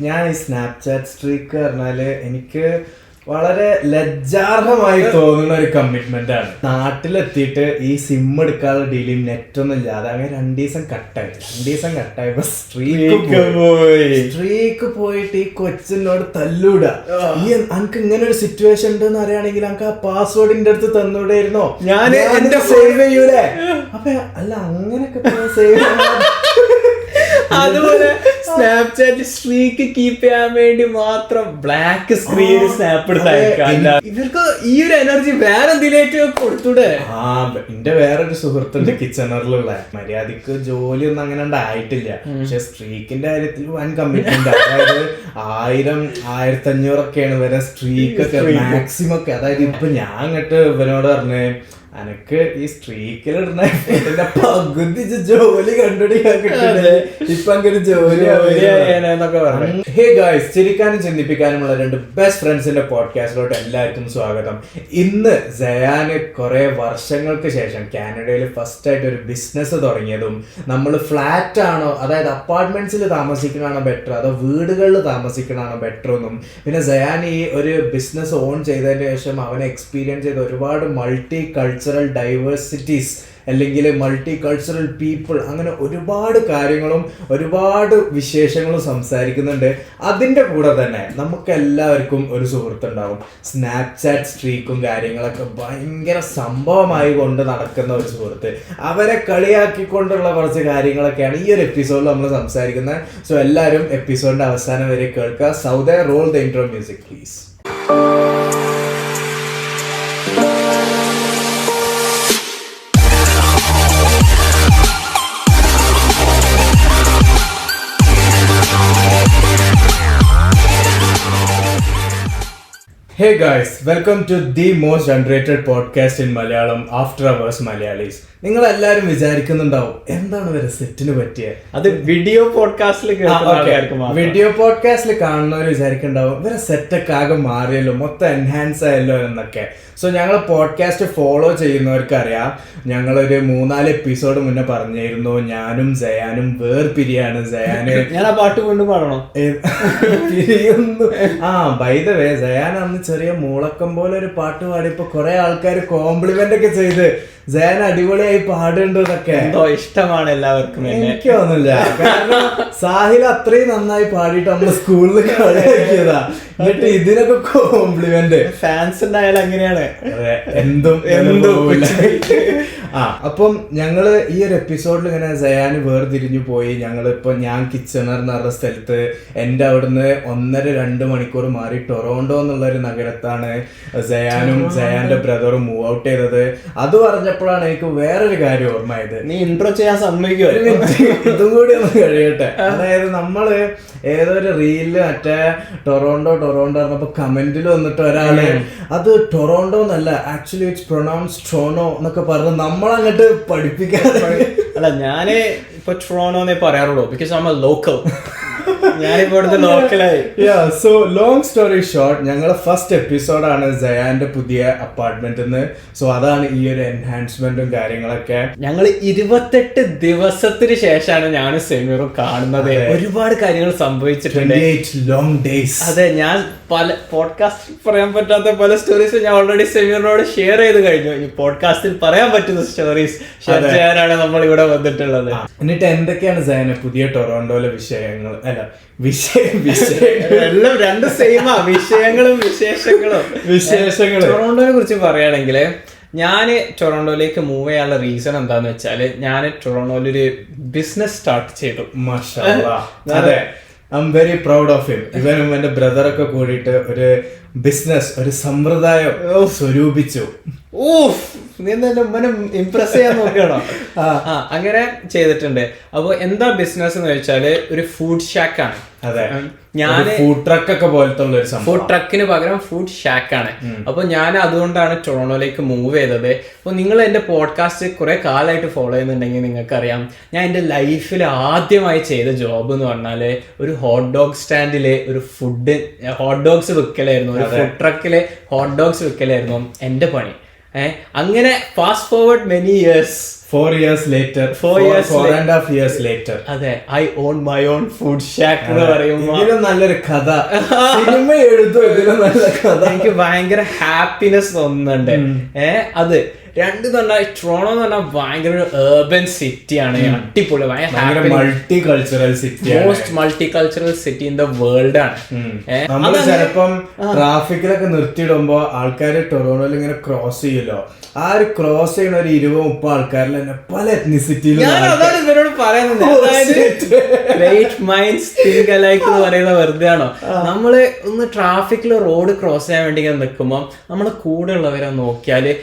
ഞാൻ ഈ Snapchat streak പറഞ്ഞാല് എനിക്ക് വളരെ ലജ്ജാർഹമായി തോന്നുന്ന ഒരു കമ്മിറ്റ്മെന്റ് ആണ്. നാട്ടിലെത്തിയിട്ട് ഈ സിം എടുക്കാതെ ഡീലും നെറ്റൊന്നും ഇല്ലാതെ അങ്ങനെ 2 ദിവസം കട്ടായപ്പോ സ്ട്രീക്ക് പോയിട്ട് ഈ കൊച്ചിനോട് തല്ലൂടാ. ഈ അനക്ക് ഇങ്ങനെ ഒരു സിറ്റുവേഷൻ ഉണ്ടെന്ന് അറിയാണെങ്കിൽ അനക്ക് ആ പാസ്വേഡിന്റെ അടുത്ത് തന്നൂടായിരുന്നോ? ഞാൻ എന്റെ സേവ് ചെയ്യൂലേ? അപ്പൊ അല്ല അങ്ങനെയൊക്കെ സേവ് അതുപോലെ സ്നാപ്ചാറ്റ് സ്ട്രീക്ക് കീപ്പ് ചെയ്യാൻ വേണ്ടി മാത്രം ബ്ലാക്ക് സ്ക്രീൻ സ്നാപ്പ് എടുത്തയക്കാം. ഇവർക്ക് ഈ ഒരു എനർജി വേറെ എന്തിലേക്ക് കൊടുത്തൂടെ? എന്റെ വേറൊരു സുഹൃത്തുണ്ട് കിച്ചണറിലുള്ള, മര്യാദക്ക് ജോലിയൊന്നും അങ്ങനെ ആയിട്ടില്ല, പക്ഷെ സ്ട്രീക്കിന്റെ കാര്യത്തിൽ വൻ കമ്മിറ്റ്മെന്റ്. അതായത് 1000-1500 വരെ സ്ട്രീക്ക് ഒക്കെ മാക്സിമം ഒക്കെ. അതായത് ഇപ്പൊ ഞാൻ അങ്ങോട്ട് ഇവനോട് പറഞ്ഞേ അനക്ക് ഈ സ്ട്രീക്കിലിടുന്ന പകുതി ജോലി കണ്ടുപിടിക്കാൻ കിട്ടുന്നത് ഇപ്പൊ അങ്ങനെ ജോലി എന്നൊക്കെ പറഞ്ഞു. ഹേ ഗായ്സ്, ചിരിക്കാനും ചിന്തിപ്പിക്കാനുമുള്ള 2 ബെസ്റ്റ് ഫ്രണ്ട്സിന്റെ പോഡ്കാസ്റ്റിലോട്ട് എല്ലാവർക്കും സ്വാഗതം. ഇന്ന് സയാന് കുറെ വർഷങ്ങൾക്ക് ശേഷം കാനഡയിൽ ഫസ്റ്റ് ആയിട്ട് ഒരു ബിസിനസ് തുടങ്ങിയതും, നമ്മൾ ഫ്ലാറ്റ് ആണോ അതായത് അപ്പാർട്ട്മെന്റ്സിൽ താമസിക്കണാണോ ബെറ്റർ അതോ വീടുകളിൽ താമസിക്കണാണോ ബെറ്റർ എന്നും, പിന്നെ സയാൻ ഈ ഒരു ബിസിനസ് ഓൺ ചെയ്തതിന് ശേഷം അവനെ എക്സ്പീരിയൻസ് ചെയ്ത ഒരുപാട് മൾട്ടി കൾച്ചറൽ ഡൈവേഴ്സിറ്റീസ് അല്ലെങ്കിൽ മൾട്ടി കൾച്ചറൽ പീപ്പിൾ, അങ്ങനെ ഒരുപാട് കാര്യങ്ങളും ഒരുപാട് വിശേഷങ്ങളും സംസാരിക്കുന്നുണ്ട്. അതിൻ്റെ കൂടെ തന്നെ നമുക്ക് എല്ലാവർക്കും ഒരു സുഹൃത്തുണ്ടാവും, സ്നാപ്ചാറ്റ് സ്ട്രീക്കും കാര്യങ്ങളൊക്കെ ഭയങ്കര സംഭവമായി കൊണ്ട് നടക്കുന്ന ഒരു സുഹൃത്ത്. അവരെ കളിയാക്കിക്കൊണ്ടുള്ള കുറച്ച് കാര്യങ്ങളൊക്കെയാണ് ഈ ഒരു എപ്പിസോഡിൽ നമ്മൾ സംസാരിക്കുന്നത്. സോ എല്ലാവരും എപ്പിസോഡിന്റെ അവസാനം വരെ കേൾക്കുക. സൗദേ, roll the intro music please. Hey guys, welcome to the most underrated podcast in Malayalam, After Hours Malayalis. നിങ്ങൾ എല്ലാവരും വിചാരിക്കുന്നുണ്ടാവും എന്താണ് വരെ സെറ്റിന് പറ്റിയത്? അത് വീഡിയോ പോഡ്കാസ്റ്റിൽ കാണുന്നവർ വിചാരിക്കുന്നുണ്ടാവും ഇവരെ സെറ്റൊക്കെ ആകെ മാറിയല്ലോ, മൊത്തം എൻഹാൻസ് ആയല്ലോ എന്നൊക്കെ. സോ ഞങ്ങൾ പോഡ്കാസ്റ്റ് ഫോളോ ചെയ്യുന്നവർക്ക് അറിയാം, ഞങ്ങളൊരു 3-4 എപ്പിസോഡ് മുന്നേ പറഞ്ഞിരുന്നു ഞാനും സയാനും വേർപിരിയാണ്. സയാന് ഞാൻ ആ പാട്ട് കൊണ്ട് പാടണോ? പിരിയുന്നു. ബൈ ദ വേ, സയാൻ അന്ന് ചെറിയ മൂളക്കം പോലെ ഒരു പാട്ട് പാടിയപ്പോ കുറെ ആൾക്കാർ കോംപ്ലിമെന്റ് ഒക്കെ ചെയ്ത് സയാൻ അടിപൊളിയായി പാടുണ്ട് എന്നൊക്കെ. എന്തോ ഇഷ്ടമാണ് എല്ലാവർക്കും. എനിക്ക് തോന്നില്ല, കാരണം സാഹിൽ അത്രയും നന്നായി പാടിയിട്ട് നമ്മള് സ്കൂളിൽ കളിയാക്കിയതാ, എന്നിട്ട് ഇതിനൊക്കെ കോംപ്ലിമെന്റ്. ഫാൻസ് ഉണ്ടായാലും അങ്ങനെയാണ്, എന്തും. അപ്പം ഞങ്ങള് ഈ ഒരു എപ്പിസോഡിൽ ഇങ്ങനെ സയാന് വേർതിരിഞ്ഞു പോയി. ഞങ്ങളിപ്പോ ഞാൻ കിച്ചണർ എന്ന് പറഞ്ഞ സ്ഥലത്ത്, എന്റെ അവിടുന്ന് 1.5-2 മണിക്കൂർ മാറി ടൊറോണ്ടോ എന്നുള്ള ഒരു നഗരത്താണ് സയാനും സയാന്റെ ബ്രദറും മൂവ് ഔട്ട് ചെയ്തത്. അത് പറഞ്ഞപ്പോഴാണ് എനിക്ക് വേറൊരു കാര്യം ഓർമ്മയായത്. നീ ഇൻട്രോ ചെയ്യാൻ സമ്മതിക്കുമോ? ഇതും കൂടി ഒന്ന് കഴിയട്ടെ. അതായത് നമ്മള് ഏതൊരു റീലില് മറ്റേ ടൊറോണ്ടോ പറഞ്ഞപ്പോ കമന്റിൽ വന്നിട്ട് ഒരാള് അത് ടൊറോണ്ടോ എന്നല്ല, ആക്ച്വലി ഇറ്റ്സ് പ്രൊനൗൺസ് ട്രോണോ എന്നൊക്കെ പറഞ്ഞ് നമ്മളങ്ങോട്ട് പഠിപ്പിക്കാതെ. അല്ല, ഞാന് ഇപ്പൊ ട്രോണോന്നേ പറയാറുള്ളൂ, because I am a local. ഞാനിപ്പോ ഇവിടുത്തെ ലോക്കലായി. സോ ലോങ് സ്റ്റോറി ഷോർട്ട്, ഞങ്ങളെ ഫസ്റ്റ് എപ്പിസോഡാണ് സയാന്റെ പുതിയ അപ്പാർട്ട്മെന്റിന്ന്. സോ അതാണ് ഈ ഒരു എൻഹാൻസ്മെന്റും കാര്യങ്ങളൊക്കെ. ഞങ്ങൾ 28 ദിവസത്തിന് ശേഷമാണ് ഞാനും സെമീറും കാണുന്നത്. ഒരുപാട് കാര്യങ്ങൾ സംഭവിച്ചിട്ടുണ്ട്. Long days. അതെ, ഞാൻ പല പോഡ്കാസ്റ്റിൽ പറയാൻ പറ്റാത്ത പല സ്റ്റോറീസ് ഞാൻ ഓൾറെഡി സെമീറിനോട് ഷെയർ ചെയ്ത് കഴിഞ്ഞു. ഈ പോഡ്കാസ്റ്റിൽ പറയാൻ പറ്റുന്ന സ്റ്റോറീസ് ഷെയർ ചെയ്യാനാണ് നമ്മൾ ഇവിടെ വന്നിട്ടുള്ളത്. എന്നിട്ട് എന്തൊക്കെയാണ് സയാന പുതിയ ടൊറോണ്ടോയിലെ വിഷയങ്ങൾ? അല്ല, എല്ലാം 2 സെയിമാ, വിഷയങ്ങളും വിശേഷങ്ങളും. ടൊറോണ്ടോയെ കുറിച്ച് പറയുകയാണെങ്കിൽ, ഞാൻ ടൊറോണ്ടോയിലേക്ക് മൂവ് ചെയ്യാനുള്ള റീസൺ എന്താന്ന് വെച്ചാല്, ഞാൻ ടൊറോണ്ടോയിലൊരു ബിസിനസ് സ്റ്റാർട്ട് ചെയ്തു. അതെ, I am very proud of him. ഇവനും എന്റെ ബ്രദറൊക്കെ കൂടിയിട്ട് ഒരു ബിസിനസ്, ഒരു സമ്പ്രദായം സ്വരൂപിച്ചു. നീ എന്തായാലും ഇംപ്രസ് ചെയ്യാൻ നോക്കണം. അങ്ങനെ ചെയ്തിട്ടുണ്ട്. അപ്പൊ എന്താ ബിസിനസ് എന്ന് വെച്ചാല് ഒരു ഫുഡ് ഷാക്കാണ്. അതെ, ഞാൻ ഫുഡ് ട്രക്കൊക്കെ പോലത്തെ ഒരു സംഭവം. ഫുഡ് ട്രക്കിന് പകരം ഫുഡ് ഷാക്കാണ്. അപ്പൊ ഞാൻ അതുകൊണ്ടാണ് ടൊറോണ്ടോയിലേക്ക് മൂവ് ചെയ്തത്. അപ്പൊ നിങ്ങൾ എന്റെ പോഡ്കാസ്റ്റ് കുറെ കാലമായിട്ട് ഫോളോ ചെയ്യുന്നുണ്ടെങ്കിൽ നിങ്ങൾക്കറിയാം, ഞാൻ എന്റെ ലൈഫിൽ ആദ്യമായി ചെയ്ത ജോബ് എന്ന് പറഞ്ഞാല് ഒരു ഹോട്ട് ഡോഗ് സ്റ്റാൻഡില് ഒരു ഹോട്ട് ഡോഗ്സ് വിൽക്കലായിരുന്നു. ഒരു ഫുഡ് ട്രക്കില് ഹോട്ട് ഡോഗ്സ് വിൽക്കലായിരുന്നു എന്റെ പണി. അങ്ങനെ fast forward many years 4 years later, 4.5 years later. അതെ, I own my own food shack എന്ന് പറയുമ്പോൾ ഇതിലും നല്ലൊരു കഥ സിനിമ എഴുതും, ഇതിലും നല്ല കഥ. എനിക്ക് ഭയങ്കര ഹാപ്പിനെസ് തോന്നുന്നുണ്ട്. അത് രണ്ട് തന്നെ ടൊറോണ്ടോ എന്ന് പറഞ്ഞാൽ ഭയങ്കര ഒരു ഏർബൻ സിറ്റിയാണ്, അടിപൊളി, multi cultural city, most multicultural city in the world ആണ്. നമ്മള് ചിലപ്പം ട്രാഫിക്കിലൊക്കെ നിർത്തിയിടുമ്പോ ആൾക്കാര് ടൊറോണ്ടോയിൽ ഇങ്ങനെ ക്രോസ് ചെയ്യല്ലോ, ആ ഒരു ക്രോസ് ചെയ്യുന്ന ഒരു 20-30 ആൾക്കാരിൽ തന്നെ പല എത്നിസിറ്റിയിലും. അതാണ് ഇവരോട് പറയുന്നത്, ഗ്രേറ്റ് മൈൻഡ്സ് തിങ്ക് അലൈക്ക് എന്ന് പറയുന്നത് വെറുതെ ആണോ? നമ്മള് ഒന്ന് ട്രാഫിക്കിൽ റോഡ് ക്രോസ് ചെയ്യാൻ വേണ്ടി ഇങ്ങനെ നിൽക്കുമ്പോൾ നമ്മളെ കൂടെ ഉള്ളവരെ നോക്കിയാല്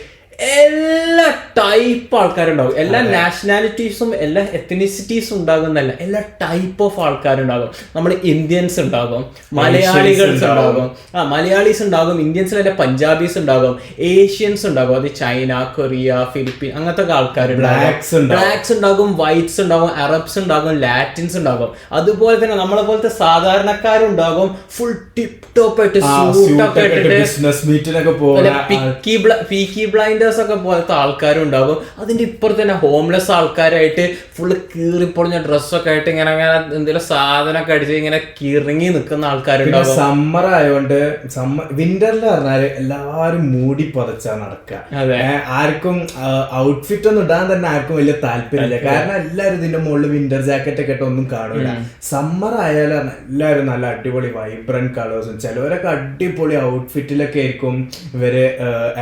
എല്ലാ ടൈപ്പ് ആൾക്കാരുണ്ടാകും, എല്ലാ നാഷണാലിറ്റീസും എല്ലാ എത്നിസിറ്റീസും ഉണ്ടാകുന്നല്ല, എല്ലാ ടൈപ്പ് ഓഫ് ആൾക്കാരുണ്ടാകും. നമ്മൾ ഇന്ത്യൻസ് ഉണ്ടാകും, മലയാളികൾസ് ഉണ്ടാകും, മലയാളീസ് ഉണ്ടാകും, ഇന്ത്യൻസിലെ പഞ്ചാബീസ് ഉണ്ടാകും, ഏഷ്യൻസ് ഉണ്ടാകും, അത് ചൈന, കൊറിയ, ഫിലിപ്പീൻ അങ്ങനത്തെ ആൾക്കാരുണ്ടാകും, ബ്ലാക്സ് ഉണ്ടാകും, വൈറ്റ്സ് ഉണ്ടാകും, അറബ്സ് ഉണ്ടാകും, ലാറ്റിൻസ് ഉണ്ടാകും. അതുപോലെ തന്നെ നമ്മളെ പോലത്തെ സാധാരണക്കാരുണ്ടാകും, ഫുൾ ടിപ് ടോപ്പ് ആയിട്ട് സൂട്ടൊക്കെ ഇട്ടിട്ട് പീക്കി ബ്ലൈൻഡേഴ്സ് ഒക്കെ പോലത്തെ ആൾക്കാരും ഉണ്ടാകും. അതിന്റെ ഇപ്പുറത്ത് തന്നെ ഹോംലെസ് ആൾക്കാരായിട്ട് ഫുള്ള് കീറിപ്പൊളിഞ്ഞ ഡ്രസ്സൊക്കെ ആയിട്ട് ഇങ്ങനെ അങ്ങനെ എന്തെങ്കിലും സാധനമൊക്കെ അടിച്ച് ഇങ്ങനെ കിറങ്ങി നിൽക്കുന്ന ആൾക്കാരുണ്ടാകും. സമ്മർ ആയതുകൊണ്ട് വിന്ററിൽ പറഞ്ഞാല് എല്ലാരും മൂടി പുതച്ചാ നടക്കുക. ആർക്കും ഔട്ട്ഫിറ്റ് ഒന്നും ഇടാൻ തന്നെ ആർക്കും വലിയ താല്പര്യമില്ല, കാരണം എല്ലാരും ഇതിന്റെ മുകളിൽ വിന്റർ ജാക്കറ്റ് ഒക്കെ ഇട്ട് ഒന്നും കാണൂല. സമ്മർ ആയാലും എല്ലാരും നല്ല അടിപൊളി വൈബ്രന്റ് കളേഴ്സും, ചിലവരൊക്കെ അടിപൊളി ഔട്ട്ഫിറ്റിലൊക്കെ ആയിരിക്കും ഇവര്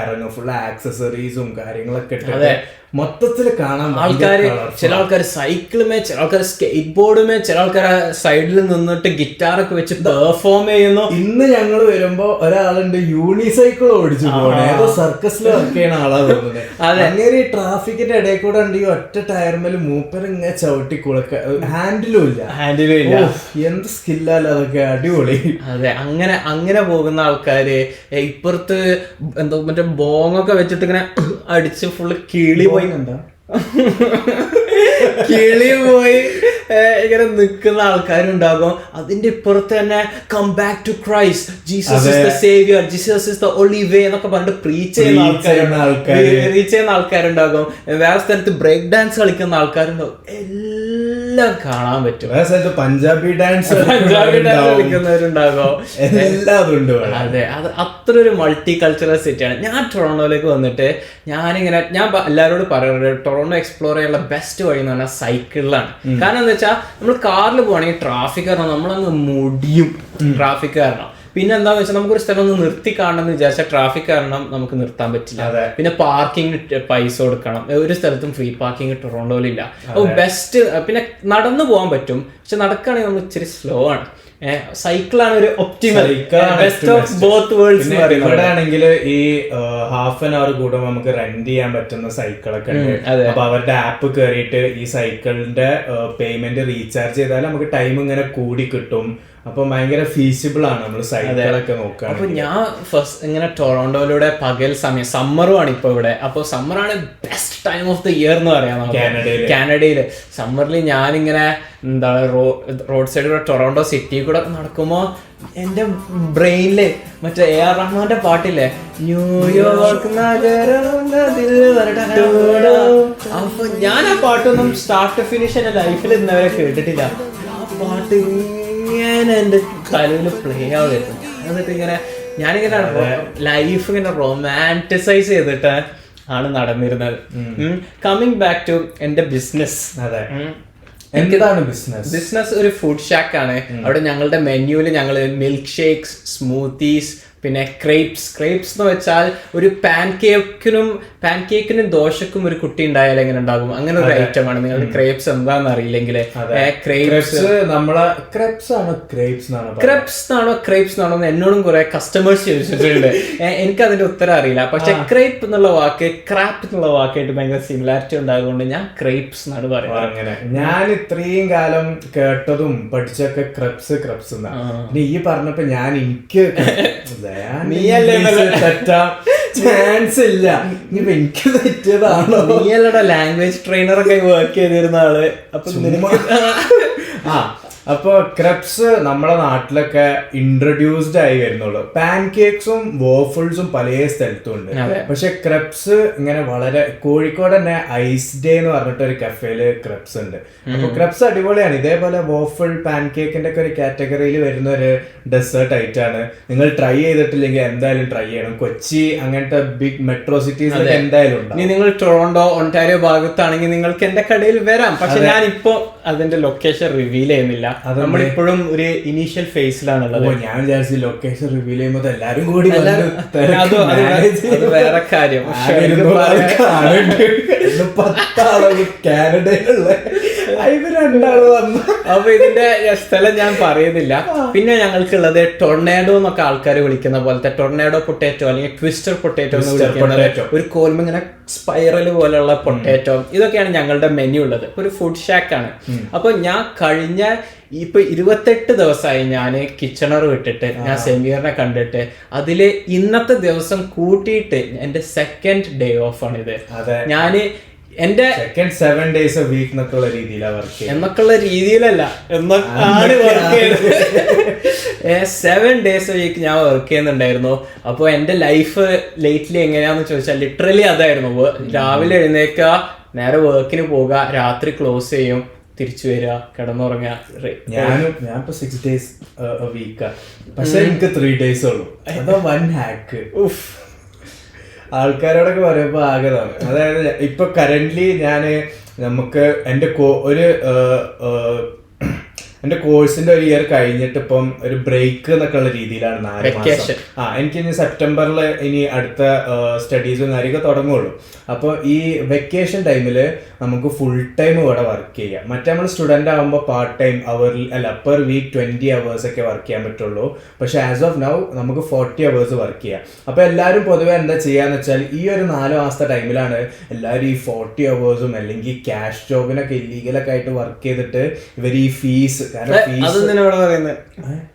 ഇറങ്ങും, ഫുൾ ആക്സസറീസും കാര്യങ്ങളൊക്കെ ഇട്ട് മൊത്തത്തില് കാണാൻ ആൾക്കാര്. ചില ആൾക്കാർ സൈക്കിളുമേ, ചില ആൾക്കാർ സ്കേറ്റ് ബോർഡുമേ, ചില ആൾക്കാർ സൈഡിൽ നിന്നിട്ട് ഗിറ്റാറൊക്കെ വെച്ച് പെർഫോം ചെയ്യുന്നു. ഇന്ന് ഞങ്ങൾ വരുമ്പോ ഒരാളുണ്ട് യൂണിസൈക്കിൾ ഓടിച്ചു പോകണേ, ഏതോ സർക്കസിൽ വർക്ക് ചെയ്യണ ആളാ തോന്നുന്നത്. അങ്ങനെ ഈ ട്രാഫിക്കിന്റെ ഇടയിൽ കൂടെ ഉണ്ട് ഈ ഒറ്റ ടയർമേല് മൂപ്പർ ഇങ്ങനെ ചവിട്ടി കുളക്ക, ഹാൻഡിലും ഇല്ല. എന്ത് സ്കില്ലല്ല അതൊക്കെ, അടിപൊളി. അതെ, അങ്ങനെ പോകുന്ന ആൾക്കാര്. ഇപ്പുറത്ത് എന്തോ മറ്റേ ബോങ്ങൊക്കെ വെച്ചിട്ട് ഇങ്ങനെ അടിച്ച് ഫുള്ള് കിളി പോയി ഇങ്ങനെ നിൽക്കുന്ന ആൾക്കാരുണ്ടാകും. അതിന്റെ ഇപ്പുറത്ത് തന്നെ come back to Christ, Jesus is the saviour, Jesus is the only way എന്നൊക്കെ പറഞ്ഞിട്ട് പ്രീച്ച് ചെയ്യുന്ന ആൾക്കാരുണ്ടാകും. വേറെ സ്ഥലത്ത് ബ്രേക്ക് ഡാൻസ് കളിക്കുന്ന ആൾക്കാരുണ്ടാകും. എല്ലാം കാണാൻ പറ്റും. പഞ്ചാബി ഡാൻസ് കളിക്കുന്നവരുണ്ടാകും, എല്ലാതും ഉണ്ട്. അതെ, അത് അത്ര ഒരു മൾട്ടി കൾച്ചറൽ സിറ്റിയാണ്. ഞാൻ ടൊറോണ്ടോയിലേക്ക് വന്നിട്ട് ഞാൻ എല്ലാവരോടും പറയുന്നത് ടൊറോണ്ടോ എക്സ്പ്ലോർ ചെയ്യാനുള്ള ബെസ്റ്റ് വഴി എന്ന് പറഞ്ഞാൽ സൈക്കിളിലാണ്. കാരണം എന്താ വെച്ചാൽ നമ്മൾ കാറിൽ പോകണമെങ്കിൽ ട്രാഫിക് കാരണം നമ്മളങ്ങ് മുടിയും, ട്രാഫിക് കാരണം. പിന്നെ എന്താന്ന് വെച്ചാൽ നമുക്കൊരു സ്ഥലം ഒന്ന് നിർത്തി കാണണമെന്ന് വിചാരിച്ചാൽ ട്രാഫിക് കാരണം നമുക്ക് നിർത്താൻ പറ്റില്ല. പിന്നെ പാർക്കിംഗ് പൈസ കൊടുക്കണം. ഒരു സ്ഥലത്തും ഫ്രീ പാർക്കിംഗ് ടൊറോണ്ടോയിലില്ല. അപ്പോൾ ബെസ്റ്റ്. പിന്നെ നടന്നു പോകാൻ പറ്റും, പക്ഷെ നടക്കുകയാണെങ്കിൽ നമ്മൾ ഇച്ചിരി സ്ലോ ആണ്. സൈക്കിളാണ് ഒരു optimal, best of both worlds. ഇവിടെ ആണെങ്കിൽ ഈ ഹാഫ് ആൻ അവർ കൂടുമ്പോൾ നമുക്ക് റെന്റ് ചെയ്യാൻ പറ്റുന്ന സൈക്കിളൊക്കെ ഉണ്ട്. അപ്പൊ അവരുടെ ആപ്പ് കയറിയിട്ട് ഈ സൈക്കിളിന്റെ പേയ്മെന്റ് റീചാർജ് ചെയ്താൽ നമുക്ക് ടൈം ഇങ്ങനെ കൂടി കിട്ടും. അപ്പൊ ഭയങ്കര ഫീസിബിൾ ആണ് നമ്മൾ സൈക്കിളൊക്കെ നോക്കുക. അപ്പൊ ഞാൻ ഫസ്റ്റ് ഇങ്ങനെ ടൊറോണ്ടോയിലൂടെ പകൽ സമയം, സമ്മറുമാണ് ഇപ്പൊ ഇവിടെ. അപ്പൊ സമ്മറാണ് best time of the year എന്ന് പറയാം കാനഡയില്. സമ്മറിൽ ഞാനിങ്ങനെ എന്താണ് റോഡ് സൈഡിലൂടെ ടൊറോണ്ടോ സിറ്റി കൂടെ നടക്കുമ്പോ എന്റെ ബ്രെയിനില് മറ്റേ AR റഹ്മാന്റെ പാട്ടില്ലേ, ന്യൂയോർക്ക് നഗരം. അപ്പൊ ഞാൻ ആ പാട്ടൊന്നും സ്റ്റാർട്ട് ടു ഫിനിഷ് എന്റെ ലൈഫിൽ ഇന്നവരെ കേട്ടിട്ടില്ല. ആ പാട്ട് ഇങ്ങനെ എന്റെ തലയില് പ്ലേ ആവുമായിരുന്നു. എന്നിട്ട് ഞാനിങ്ങനെ ലൈഫ് ഇങ്ങനെ റൊമാൻറ്റിസൈസ് ചെയ്തിട്ട് ആണ് നടന്നിരുന്നത്. കമ്മിങ് ബാക്ക് ടു എന്റെ ബിസിനസ്. അതെ, എന്താണ് ബിസിനസ്? ഒരു ഫുഡ് ഷാക്ക് ആണ്. അവിടെ ഞങ്ങളുടെ മെനുവിൽ ഞങ്ങള് മിൽക്ക് ഷേക്സ്, സ്മൂത്തീസ്, പിന്നെ ക്രേപ്സ് എന്ന് വെച്ചാൽ ഒരു പാൻകേക്കിനും ദോശക്കും ഒരു കുട്ടി ഉണ്ടായാൽ എങ്ങനെ ഉണ്ടാകും, അങ്ങനെ ഒരു ഐറ്റം ആണ്. നിങ്ങൾക്ക് ക്രേപ്സ് എന്താന്ന് അറിയില്ലെങ്കിൽ ക്രേപ്സ് ആണോ എന്നോടും കുറെ കസ്റ്റമേഴ്സ് ചോദിച്ചിട്ടുണ്ട്. എനിക്ക് അതിന്റെ ഉത്തരം അറിയില്ല. പക്ഷെ ക്രേപ്പ് എന്നുള്ള വാക്ക് ക്രാപ്പ് എന്നുള്ള വാക്കായിട്ട് ഭയങ്കര സിമിലാരിറ്റി ഉണ്ടായതുകൊണ്ട് ഞാൻ ക്രേപ്സ് എന്നാണ് പറയുന്നത്. അങ്ങനെ ഞാൻ ഇത്രയും കാലം കേട്ടതും പഠിച്ചൊക്കെ ക്രപ്സ് എന്നാണ്. ഈ പറഞ്ഞപ്പോ എനിക്ക് ചാൻസ് ഇല്ല, എനിക്ക് തെറ്റിയതാണോ? നീയല്ലടാ ലാംഗ്വേജ് ട്രെയിനറൊക്കെ വർക്ക് ചെയ്തിരുന്ന ആള്. അപ്പൊ അപ്പൊ ക്രെപ്സ് നമ്മളെ നാട്ടിലൊക്കെ ഇൻട്രൊഡ്യൂസ്ഡ് ആയി വരുന്നുള്ളൂ. പാൻ കേക്സും വോഫിൾസും പല സ്ഥലത്തും ഉണ്ട്. പക്ഷെ ക്രെപ്സ് ഇങ്ങനെ വളരെ കോഴിക്കോട് തന്നെ ഐസ് ഡേ എന്ന് പറഞ്ഞിട്ട് ഒരു കഫേയില് ക്രെപ്സ് ഉണ്ട്. അപ്പൊ ക്രെപ്സ് അടിപൊളിയാണ്. ഇതേപോലെ വോഫിൾ പാൻ കേക്കിന്റെ ഒക്കെ ഒരു കാറ്റഗറിയിൽ വരുന്ന ഒരു ഡെസേർട്ട് ആയിട്ടാണ്. നിങ്ങൾ ട്രൈ ചെയ്തിട്ടില്ലെങ്കിൽ എന്തായാലും ട്രൈ ചെയ്യണം. കൊച്ചി അങ്ങനത്തെ ബിഗ് മെട്രോ സിറ്റീസിൽ എന്തായാലും ഉണ്ട്. ഇനി നിങ്ങൾ ടൊറോണ്ടോ ഒണ്ടാരിയോ ഭാഗത്താണെങ്കിൽ നിങ്ങൾക്ക് എന്റെ കടയിൽ വരാം. പക്ഷെ ഞാൻ ഇപ്പോ അതിന്റെ ലൊക്കേഷൻ റിവീൽ ചെയ്യുന്നില്ല. നമ്മളിപ്പോഴും ഒരു ഇനീഷ്യൽ ഫേസിലാണുള്ളത്. ഞാൻ വിചാരിച്ചു ലൊക്കേഷൻ റിവീൽ ചെയ്യുമ്പോൾ എല്ലാരും കൂടി അത് വേറെ കാര്യം. 10 കാനഡയിലുള്ള രണ്ടാള് വന്നു. അപ്പൊ ഇതിന്റെ സ്ഥലം ഞാൻ പറയുന്നില്ല. പിന്നെ ഞങ്ങൾക്കുള്ളത് ടൊർണേഡോ എന്നൊക്കെ ആൾക്കാർ വിളിക്കുന്ന പോലത്തെ ടൊർണേഡോ പൊട്ടേറ്റോ അല്ലെങ്കിൽ ട്വിസ്റ്റർ പൊട്ടേറ്റോ എന്ന് വിളിക്കുന്നത്, ഒരു കോൽമ ഇങ്ങനെ സ്പൈറൽ പോലെയുള്ള പൊട്ടേറ്റോ. ഇതൊക്കെയാണ് ഞങ്ങളുടെ മെനു ഉള്ളത്. ഒരു ഫുഡ് ഷാക്ക് ആണ്. അപ്പൊ ഞാൻ കഴിഞ്ഞ 28 ദിവസമായി ഞാൻ കിച്ചണർ വിട്ടിട്ട് ഞാൻ സെമീറിനെ കണ്ടിട്ട് അതില് ഇന്നത്തെ ദിവസം കൂട്ടിയിട്ട് എന്റെ സെക്കൻഡ് ഡേ ഓഫ് ആണ് ഇത്. ഞാന് എന്റെ 7 days a week എന്നൊക്കെയുള്ള രീതിയിലാണ് വർക്ക് എന്നൊക്കെയുള്ള രീതിയിലല്ല എന്നൊക്കെയാണ് വർക്ക് ചെയ്യുന്നത്. 7 days a week ഞാൻ വർക്ക് ചെയ്യുന്നുണ്ടായിരുന്നു. അപ്പോൾ എന്റെ ലൈഫ് ലേറ്റ്ലി എങ്ങനെയാന്ന് ചോദിച്ചാൽ ലിറ്ററലി അതായിരുന്നു. രാവിലെ എഴുന്നേക്കുക, നേരെ വർക്കിന് പോവുക, രാത്രി ക്ലോസ് ചെയ്യും, തിരിച്ചു വരിക, കിടന്നുറങ്ങുക. ഞാനിപ്പോ 6 days a week. പക്ഷെ എനിക്ക് 3 days ഉള്ളൂ. അതോ 1 hack. ആൾക്കാരോടൊക്കെ പറയുമ്പോ ആകതാണ്. അതായത് ഇപ്പൊ കറന്റ്ലി നമുക്ക് എന്റെ കോഴ്സിന്റെ ഒരു ഇയർ കഴിഞ്ഞിട്ട് ഇപ്പം ഒരു ബ്രേക്ക് എന്നൊക്കെ ഉള്ള രീതിയിലാണ് 4 മാസം. എനിക്ക് ഇനി സെപ്റ്റംബറിൽ ഇനി അടുത്ത സ്റ്റഡീസും കാര്യമൊക്കെ തുടങ്ങുള്ളൂ. അപ്പോൾ ഈ വെക്കേഷൻ ടൈമില് നമുക്ക് ഫുൾ ടൈം ഇവിടെ വർക്ക് ചെയ്യാം. മറ്റേ നമ്മൾ സ്റ്റുഡന്റ് ആകുമ്പോൾ part time per week 20 hours ഒക്കെ വർക്ക് ചെയ്യാൻ പറ്റുള്ളൂ. പക്ഷെ ആസ് ഓഫ് നൗ നമുക്ക് 40 hours വർക്ക് ചെയ്യാം. അപ്പൊ എല്ലാവരും പൊതുവെ എന്താ ചെയ്യാന്ന് വെച്ചാൽ ഈ ഒരു 4 മാസത്തെ ടൈമിലാണ് എല്ലാവരും ഈ 40 hours അല്ലെങ്കിൽ ക്യാഷ് ജോബിനൊക്കെ ഇല്ലീഗലൊക്കെ ആയിട്ട് വർക്ക് ചെയ്തിട്ട് ഇവർ ഈ ഫീസ്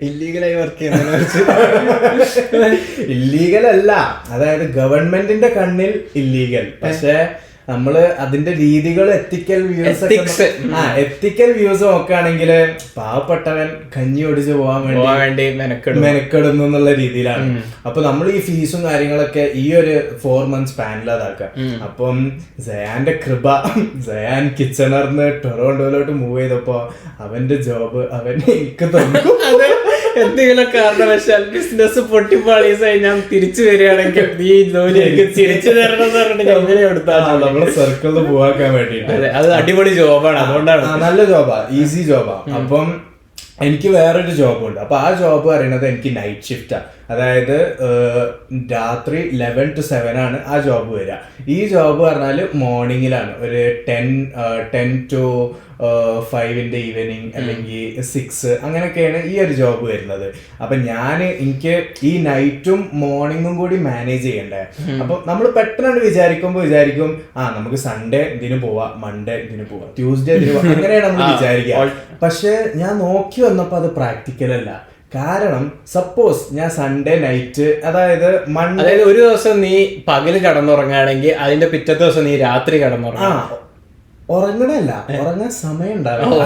ഇല്ലീഗലായി വർക്ക് ചെയ്യുന്ന ഇല്ലീഗൽ അല്ല, അതായത് ഗവൺമെന്റിന്റെ കണ്ണിൽ ഇല്ലീഗൽ. പക്ഷെ നമ്മള് അതിന്റെ രീതികൾ എത്തിക്കൽ വ്യൂസ് നോക്കുകയാണെങ്കിൽ പാവപ്പെട്ടവൻ കഞ്ഞി ഒടിച്ച് പോകാൻ വേണ്ടി മെനക്കെടുന്നു എന്നുള്ള രീതിയിലാണ്. അപ്പൊ നമ്മൾ ഈ ഫീസും കാര്യങ്ങളൊക്കെ ഈ ഒരു 4 months സ്പാനിൽ അതാക്കാം. അപ്പം സയാന്റെ കൃപ, സയാൻ കിച്ചണറിന്ന് ടൊറോണ്ടോയിലോട്ട് മൂവ് ചെയ്തപ്പോ അവന്റെ ജോബ് അവൻ എനിക്ക് തന്നു. എന്തെങ്കിലും കാരണവശാൽ ബിസിനസ് പൊട്ടിപ്പാളീസായി ഞാൻ തിരിച്ചു വരികയാണെങ്കിൽ നീ ജോലി തിരിച്ചു തരണം എന്ന് പറഞ്ഞിട്ട് എങ്ങനെ എടുത്താൽ നമ്മളെ സർക്കിളിൽ പോവാക്കാൻ വേണ്ടിട്ട്. അത് അടിപൊളി ജോബാണ്, അതുകൊണ്ടാണ്. നല്ല ജോബാ, ഈസി ജോബാ. അപ്പം എനിക്ക് വേറൊരു ജോബുണ്ട്. അപ്പൊ ആ ജോബ് പറയുന്നത് എനിക്ക് നൈറ്റ് ഷിഫ്റ്റാ. അതായത് രാത്രി 11 to 7 ആണ് ആ ജോബ് വരിക. ഈ ജോബ് പറഞ്ഞാല് മോർണിംഗിലാണ്, ഒരു 10 to 5 in the evening അല്ലെങ്കിൽ 6 അങ്ങനെയൊക്കെയാണ് ഈ ഒരു ജോബ് വരുന്നത്. അപ്പൊ എനിക്ക് ഈ നൈറ്റും മോർണിംഗും കൂടി മാനേജ് ചെയ്യണ്ടേ. അപ്പൊ നമ്മൾ പെട്ടെന്ന് വിചാരിക്കും നമുക്ക് സൺഡേ ഇതിന് പോവാ, മൺഡേ ഇതിന് പോവാ, ട്യൂസ്ഡേ ഇതിന് പോവാ, അങ്ങനെയാണ് നമ്മൾ വിചാരിക്കുക. പക്ഷെ ഞാൻ നോക്കി വന്നപ്പോ അത് പ്രാക്ടിക്കൽ അല്ല. കാരണം സപ്പോസ് ഞാൻ സൺഡേ നൈറ്റ്, അതായത് ഒരു ദിവസം നീ പകല് കടന്നുറങ്ങുകയാണെങ്കിൽ അതിന്റെ പിറ്റത്തെ ദിവസം നീ രാത്രി കടന്നുറങ്ങാം. ഉറങ്ങണല്ല, ഉറങ്ങാൻ സമയം ഉണ്ടാവില്ല.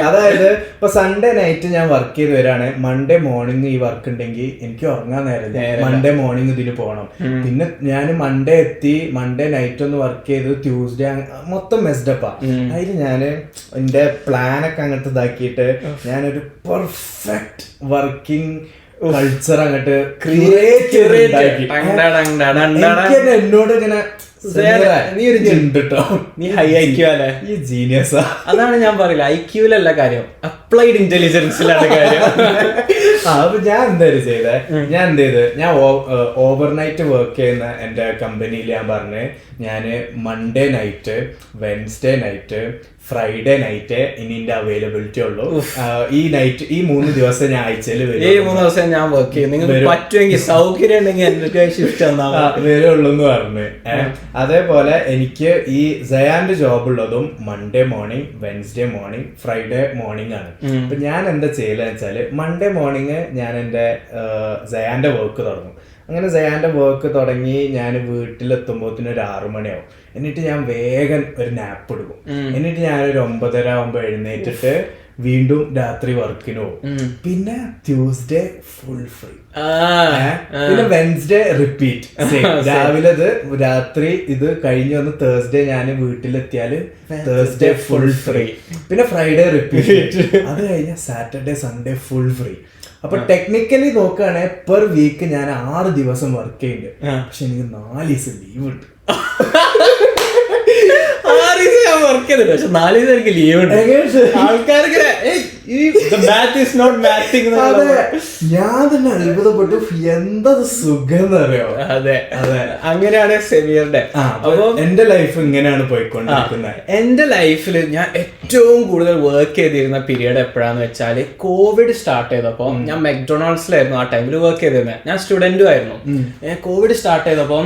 അതായത് ഇപ്പൊ സൺഡേ നൈറ്റ് ഞാൻ വർക്ക് ചെയ്ത് വരാണ്, മൺഡേ മോർണിംഗ് ഈ വർക്ക് ഉണ്ടെങ്കിൽ എനിക്ക് ഉറങ്ങാൻ നേരമില്ല, മൺഡേ മോർണിംഗ് ഇതിന് പോകണം. പിന്നെ ഞാൻ മൺഡേ എത്തി, മൺഡേ നൈറ്റ് ഒന്ന് വർക്ക് ചെയ്ത് ട്യൂസ്ഡേ മൊത്തം മെസ്ഡപ്പാ. അതിൽ ഞാൻ എന്റെ പ്ലാനൊക്കെ അങ്ങോട്ട് ഇതാക്കിയിട്ട് ഞാനൊരു പെർഫെക്റ്റ് വർക്കിംഗ് കൾച്ചർ അങ്ങോട്ട് ക്രിയേറ്റ് എന്നോട് ഇങ്ങനെ നീ ഒരു നീ ഹൈ ഐക്യു അല്ലേ, ഈ ജീനിയസാ. അതാണ് ഞാൻ പറയില്ല, ഐക്യൂലല്ല കാര്യം, അപ്ലൈഡ് ഇന്റലിജൻസിലാണ് കാര്യം. അപ്പൊ ഞാൻ എന്തായാലും ഞാൻ എന്ത് ചെയ്ത്, ഞാൻ ഓവർനൈറ്റ് വർക്ക് ചെയ്യുന്ന എന്റെ കമ്പനിയിൽ ഞാൻ പറഞ്ഞ് ഞാന് Monday night, Wednesday night, Friday night ഇനി എന്റെ അവൈലബിലിറ്റി ഉള്ളൂ. ഈ 3 ദിവസം ഞാൻ ആഴ്ചയിൽ വരും. 3 ദിവസം ഞാൻ വർക്ക് ചെയ്യും. നിങ്ങൾക്ക് പറ്റുമെങ്കിൽ സൗകര്യം ഉണ്ടെങ്കിൽ എന്റെ ഷിഫ്റ്റ് വരുള്ളൂ എന്ന് പറഞ്ഞു. അതേപോലെ എനിക്ക് ഈ സയാന്റെ ജോബ് ഉള്ളതും Monday morning, Wednesday morning, Friday morning ആണ്. അപ്പൊ ഞാൻ എന്താ ചെയ്യലെന്ന് വെച്ചാല് മൺഡേ മോർണിംഗ് ഞാൻ എന്റെ സയാന്റെ വർക്ക് തുടങ്ങും. അങ്ങനെ സയാന്റെ വർക്ക് തുടങ്ങി ഞാൻ വീട്ടിലെത്തുമ്പോഴത്തേന് ഒരു 6 മണിയാവും. എന്നിട്ട് ഞാൻ വേഗം ഒരു നാപ്പ് എടുക്കും. എന്നിട്ട് ഞാനൊരു 9:30 ആകുമ്പോൾ എഴുന്നേറ്റിട്ട് വീണ്ടും രാത്രി വർക്കിന് പോകും. പിന്നെ ട്യൂസ്ഡേ ഫുൾ ഫ്രീ, പിന്നെ വെൻസ്ഡേ റിപ്പീറ്റ്. രാവിലെ ഇത് രാത്രി ഇത് കഴിഞ്ഞ് വന്ന് തേഴ്സ്ഡേ ഞാൻ വീട്ടിലെത്തിയാല് തേഴ്സ്ഡേ ഫുൾ ഫ്രീ, പിന്നെ ഫ്രൈഡേ റിപ്പീറ്റ്. അത് കഴിഞ്ഞ സാറ്റർഡേ സൺഡേ ഫുൾ ഫ്രീ. അപ്പൊ ടെക്നിക്കലി നോക്കുകയാണെങ്കിൽ പെർ വീക്ക് ഞാൻ 6 ദിവസം വർക്ക് ചെയ്യുന്നുണ്ട്. പക്ഷെ എനിക്ക് 4 ദിവസം ലീവ് ഉണ്ട്. 6 ദിവസം ഞാൻ വർക്ക് ചെയ്തിട്ട് പക്ഷെ 4 ദിവസം എനിക്ക് ലീവ് ഉണ്ട്. ആൾക്കാർക്ക് ഞാൻ തന്നെ അത്ഭുതപ്പെട്ടു, എന്താ സുഖം എന്നറിയോ. അതെ അതെ, അങ്ങനെയാണ് സെമിയറുടെ. അപ്പൊ എന്റെ ലൈഫ് ഇങ്ങനെയാണ് പോയിക്കൊണ്ടിരിക്കുന്നത്. എന്റെ ലൈഫിൽ ഞാൻ ഏറ്റവും കൂടുതൽ വർക്ക് ചെയ്തിരുന്ന പീരീഡ് എപ്പോഴാന്ന് വെച്ചാല് കോവിഡ് സ്റ്റാർട്ട് ചെയ്തപ്പോ ഞാൻ മെക്ഡൊണാൾഡ്സിലായിരുന്നു ആ ടൈമിൽ വർക്ക് ചെയ്തിരുന്നത്. ഞാൻ സ്റ്റുഡന്റും ആയിരുന്നു. കോവിഡ് സ്റ്റാർട്ട് ചെയ്തപ്പോ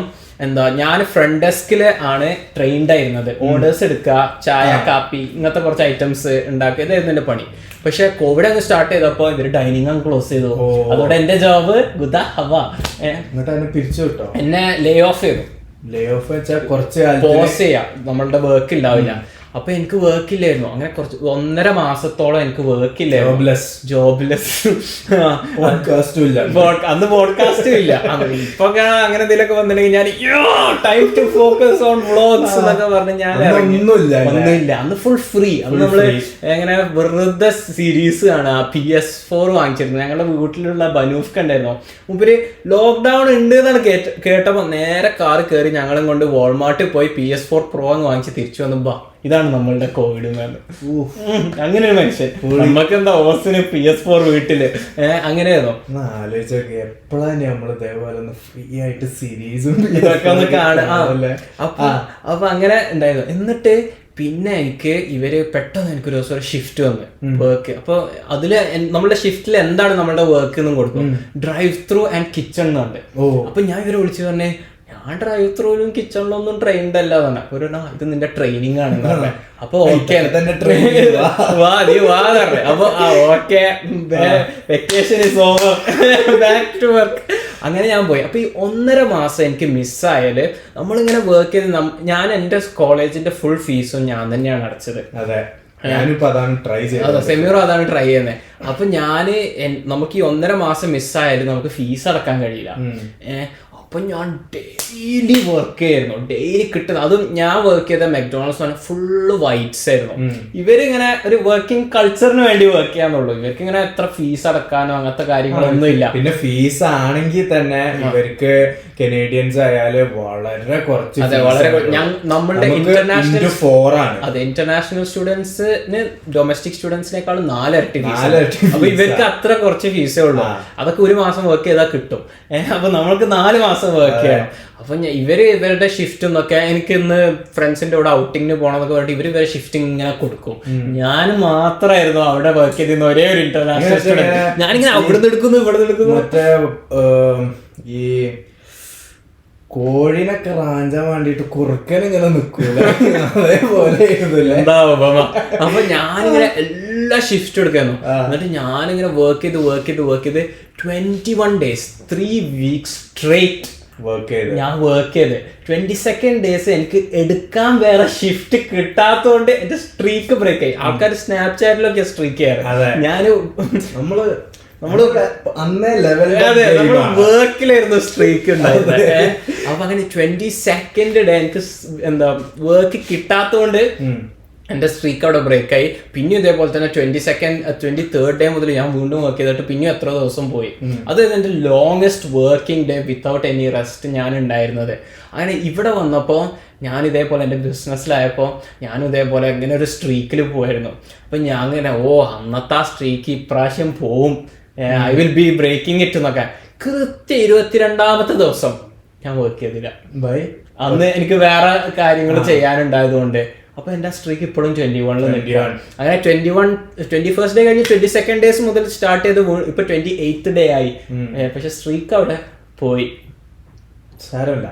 ഞാൻ ഫ്രണ്ട് ഡെസ്കില് ആണ് ട്രെയിൻഡ് ആയിരുന്നത്. ഓർഡേഴ്സ് എടുക്കുക, ചായ കാപ്പി ഇങ്ങനത്തെ കുറച്ച് ഐറ്റംസ് ഉണ്ടാക്കുക, ഇതായിരുന്നു എന്റെ പണി. പക്ഷെ കോവിഡ് അങ്ങ് സ്റ്റാർട്ട് ചെയ്തപ്പോ ഇവര് ഡൈനിങ് അങ്ങ് ക്ലോസ് ചെയ്തു. അതോടെ എന്റെ ജോബ് ഗുദ ഹവ. എന്നിട്ട് പിരിച്ചു കിട്ടോ, എന്നെ ലേ ഓഫ് ചെയ്തു. ലേ ഓഫ് വെച്ചാൽ കുറച്ച് പോസ് ചെയ്യാം, നമ്മളുടെ വർക്ക് ഉണ്ടാവില്ല. അപ്പൊ എനിക്ക് വർക്ക് ഇല്ലായിരുന്നു. അങ്ങനെ കുറച്ച് 1.5 മാസത്തോളം എനിക്ക് വർക്ക് ഇല്ലായിരുന്നു. ജോബ്ലെസ്. അന്ന് പോഡ്കാസ്റ്റും ഇല്ല. ഇപ്പൊ അങ്ങനെ എന്തെങ്കിലുമൊക്കെ വന്നിട്ടുണ്ടെങ്കിൽ ഞാൻ time to focus on vlogs എന്നൊക്കെ പറഞ്ഞ് ഞാൻ ഒന്നുമില്ല. അന്ന് ഫുൾ ഫ്രീ. അന്ന് നമ്മള് എങ്ങനെ വെറുതെ സീരീസ് കാണാ. PS4 വാങ്ങിച്ചിരുന്നു. ഞങ്ങളുടെ വീട്ടിലുള്ള ബനൂഫ് ഉണ്ടായിരുന്നു. മുമ്പ് ലോക്ക്ഡൌൺ ഉണ്ട് എന്നാണ് കേട്ടപ്പോ നേരെ കാറ് കയറി ഞങ്ങളും കൊണ്ട് വാൾമാർട്ടിൽ പോയി PS4 Pro അങ്ങ് വാങ്ങിച്ച് തിരിച്ചു വന്നു. ഇതാണ് നമ്മളുടെ കോവിഡ്. അങ്ങനെ ഒരു മനുഷ്യൻ. നമ്മക്ക് എന്താ ഓസിന് PS4 വീട്ടില് അങ്ങനെയായിരുന്നു. ആലോചിച്ചൊക്കെ എപ്പോഴാണ് നമ്മൾ ഇതേപോലെ ഫ്രീ ആയിട്ട് സീരീസും ഇതൊക്കെ ഒന്ന് കാണാം. അപ്പൊ അങ്ങനെ ഉണ്ടായിരുന്നു. എന്നിട്ട് പിന്നെ എനിക്ക് ഇവര് പെട്ടെന്ന് എനിക്കൊരു ദിവസം ഒരു ഷിഫ്റ്റ് വന്ന് വർക്ക്. അപ്പൊ അതില് നമ്മളുടെ ഷിഫ്റ്റിൽ എന്താണ് നമ്മളുടെ വർക്ക് എന്നും കൊടുക്കും. ഡ്രൈവ് ത്രൂ ആൻഡ് കിച്ചൺ എന്നുണ്ട്. അപ്പൊ ഞാൻ ഇവരെ വിളിച്ചു പറഞ്ഞേ, ഞാൻ ഡ്രൈവ് ത്രൂലും കിച്ചണിലൊന്നും ട്രെയിൻഡ് അല്ല തന്നെ. ഒരു ഇത് നിന്റെ ട്രെയിനിങ് ആണ്. അപ്പൊ ഓക്കെ വാ നീ വാ പറഞ്ഞേ. അപ്പൊ okay vacation is over, back to work. അങ്ങനെ ഞാൻ പോയി. അപ്പൊ ഈ 1.5 മാസം എനിക്ക് മിസ്സായാല് നമ്മളിങ്ങനെ വർക്ക് ചെയ്ത് ഞാൻ എന്റെ കോളേജിന്റെ ഫുൾ ഫീസും ഞാൻ തന്നെയാണ് അടച്ചത്. അതെ, സെമിയറും അതാണ് ട്രൈ ചെയ്യുന്നത്. അപ്പൊ നമുക്ക് ഈ 1.5 മാസം മിസ്സായാലും നമുക്ക് ഫീസ് അടക്കാൻ കഴിയില്ല. അപ്പൊ ഞാൻ ഡെയിലി വർക്ക് ചെയ്യായിരുന്നു. ഡെയിലി കിട്ടുന്നത് അതും ഞാൻ വർക്ക് ചെയ്ത മെക്ഡൊണാൾഡ്സ് ഫുള്ള് വൈറ്റ്സ് ആയിരുന്നു. ഇവരിങ്ങനെ ഒരു വർക്കിംഗ് കൾച്ചറിന് വേണ്ടി വർക്ക് ചെയ്യാന്നുള്ളൂ. ഇവർക്ക് ഇങ്ങനെ എത്ര ഫീസ് അടക്കാനോ അങ്ങനത്തെ കാര്യങ്ങളൊന്നും ഇല്ല. പിന്നെ ഫീസ് ആണെങ്കിൽ തന്നെ ഇവർക്ക് കനേഡിയൻസ് ആയാല് വളരെ കുറച്ച്. അതെ, വളരെ നമ്മളുടെ ഇന്റർനാഷണൽ സ്റ്റുഡൻസിന് ഡൊമസ്റ്റിക് സ്റ്റുഡൻസിനേക്കാളും 4 ഇരട്ടി ഫീസ്. അപ്പൊ ഇവർക്ക് അത്ര കുറച്ച് ഫീസേ ഉള്ളൂ. അതൊക്കെ ഒരു മാസം വർക്ക് ചെയ്താൽ കിട്ടും. അപ്പൊ നമ്മൾക്ക് 4 മാസം വർക്ക് ചെയ്യണം. അപ്പൊ ഇവരുടെ ഷിഫ്റ്റ് എന്നൊക്കെ എനിക്ക് ഇന്ന് ഫ്രണ്ട്സിന്റെ കൂടെ ഔട്ടിങ്ങിന് പോകണമെന്നൊക്കെ പറഞ്ഞിട്ട് ഇവരെ ഷിഫ്റ്റിംഗ് ഇങ്ങനെ കൊടുക്കും. ഞാൻ മാത്രമായിരുന്നു അവിടെ വർക്ക് ചെയ്തിരുന്ന ഒരേ ഒരു ഇന്റർനാഷണൽ സ്റ്റുഡന്റ്. ഞാനിങ്ങനെ അവിടെ നിന്ന് എടുക്കുന്നു ഇവിടെ നിന്ന് എടുക്കുന്നു. മറ്റേ ഈ കോഴിനൊക്കെ റാഞ്ചാൻ വേണ്ടിട്ട് കുറുക്കനിങ്ങനെ നിക്കൂല, അതേപോലെ എന്താ. അപ്പൊ ഞാനിങ്ങനെ എല്ലാ ഷിഫ്റ്റ് എടുക്കായിരുന്നു. എന്നിട്ട് ഞാനിങ്ങനെ വർക്ക് ചെയ്ത് 21 days 3 weeks സ്ട്രേറ്റ് ഞാൻ വർക്ക് ചെയ്ത് 22nd ഡേയ്സ് എനിക്ക് എടുക്കാൻ വേറെ ഷിഫ്റ്റ് കിട്ടാത്തതുകൊണ്ട് എന്റെ സ്ട്രീക്ക് ബ്രേക്ക് ആയി. ആൾക്കാർ സ്നാപ്ചാറ്റിലൊക്കെ സ്ട്രീക്ക് ചെയ്യാറ്. നമ്മള് വർക്കിലായിരുന്നു സ്ട്രീക്ക് ഉണ്ടായിരുന്നത്. അപ്പൊ അങ്ങനെ 22nd ഡേ എനിക്ക് എന്താ വർക്ക് കിട്ടാത്തതുകൊണ്ട് എന്റെ സ്ട്രീക്ക് അവിടെ ബ്രേക്കായി. പിന്നെയും ഇതേപോലെ തന്നെ 23rd ഡേ മുതൽ ഞാൻ വീണ്ടും വർക്ക് ചെയ്തിട്ട് പിന്നെയും എത്ര ദിവസം പോയി. അത് എന്റെ longest working day without any rest ഞാൻ ഉണ്ടായിരുന്നത്. അങ്ങനെ ഇവിടെ വന്നപ്പോൾ ഞാൻ ഇതേപോലെ എൻ്റെ ബിസിനസ്സിലായപ്പോൾ ഞാനും ഇതേപോലെ ഇങ്ങനെ ഒരു സ്ട്രീക്കിൽ പോയിരുന്നു. അപ്പം ഞാൻ ഇങ്ങനെ അന്നത്തെ ആ സ്ട്രീക്ക് ഇപ്രാവശ്യം പോവും, I will be breaking it എന്നൊക്കെ. കൃത്യം 22ാമത്തെ ദിവസം ഞാൻ വർക്ക് ചെയ്തില്ല. അന്ന് എനിക്ക് വേറെ കാര്യങ്ങൾ ചെയ്യാനുണ്ടായതുകൊണ്ട്. അപ്പൊ എന്റെ സ്ട്രീക്ക് ഇപ്പോഴും 21 നിൽക്കുകയാണ്. അങ്ങനെ 21st ഡേ കഴിഞ്ഞ് 22nd ഡേയ്സ് മുതൽ സ്റ്റാർട്ട് ചെയ്ത് ഇപ്പൊ 28th ഡേ ആയി. പക്ഷെ സ്ട്രീക്ക് അവിടെ പോയി. സാരമില്ല.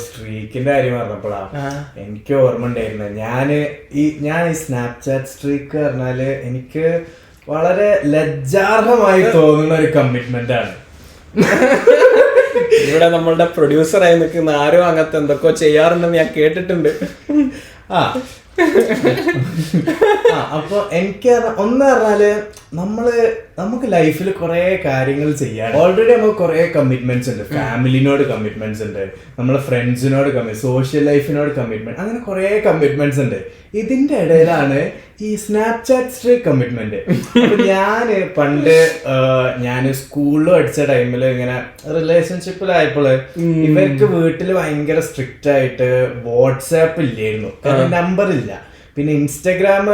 സ്ട്രീക്കിന്റെ കാര്യം പറഞ്ഞപ്പോഴാ എനിക്ക് ഓർമ്മ ഉണ്ടായിരുന്നത്. ഞാൻ ഈ സ്നാപ്ചാറ്റ് സ്ട്രീക്ക് പറഞ്ഞാല് എനിക്ക് വളരെ ലജ്ജാർഹമായി തോന്നുന്ന ഒരു കമ്മിറ്റ്മെന്റ് ആണ്. ഇവിടെ നമ്മളുടെ പ്രൊഡ്യൂസറായി നിൽക്കുന്ന ആരും അങ്ങനത്തെ എന്തൊക്കെയോ ചെയ്യാറുണ്ടെന്ന് ഞാൻ കേട്ടിട്ടുണ്ട്. അപ്പൊ എനിക്ക് ഒന്ന് പറഞ്ഞാല് നമുക്ക് ലൈഫിൽ കുറെ കാര്യങ്ങൾ ചെയ്യാൻ ഓൾറെഡി നമുക്ക് കുറെ കമ്മിറ്റ്മെന്റ്സ് ഉണ്ട്. ഫാമിലിനോട് കമ്മിറ്റ്മെന്റ്സ് ഉണ്ട്, നമ്മളെ ഫ്രണ്ട്സിനോട് സോഷ്യൽ ലൈഫിനോട് കമ്മിറ്റ്മെന്റ്, അങ്ങനെ കുറെ കമ്മിറ്റ്മെന്റ്സ് ഉണ്ട്. ഇതിന്റെ ഇടയിലാണ് ഈ സ്നാപ്ചാറ്റ് സ്ട്രീക്ക് കമ്മിറ്റ്മെന്റ്. പണ്ട് ഞാൻ സ്കൂളിൽ പഠിച്ച ടൈമിൽ ഇങ്ങനെ റിലേഷൻഷിപ്പിലായപ്പോൾ ഇവർക്ക് വീട്ടിൽ ഭയങ്കര സ്ട്രിക്റ്റ് ആയിട്ട് വാട്സാപ്പ് ഇല്ലായിരുന്നു, നമ്പർ ഇല്ല. പിന്നെ ഇൻസ്റ്റഗ്രാം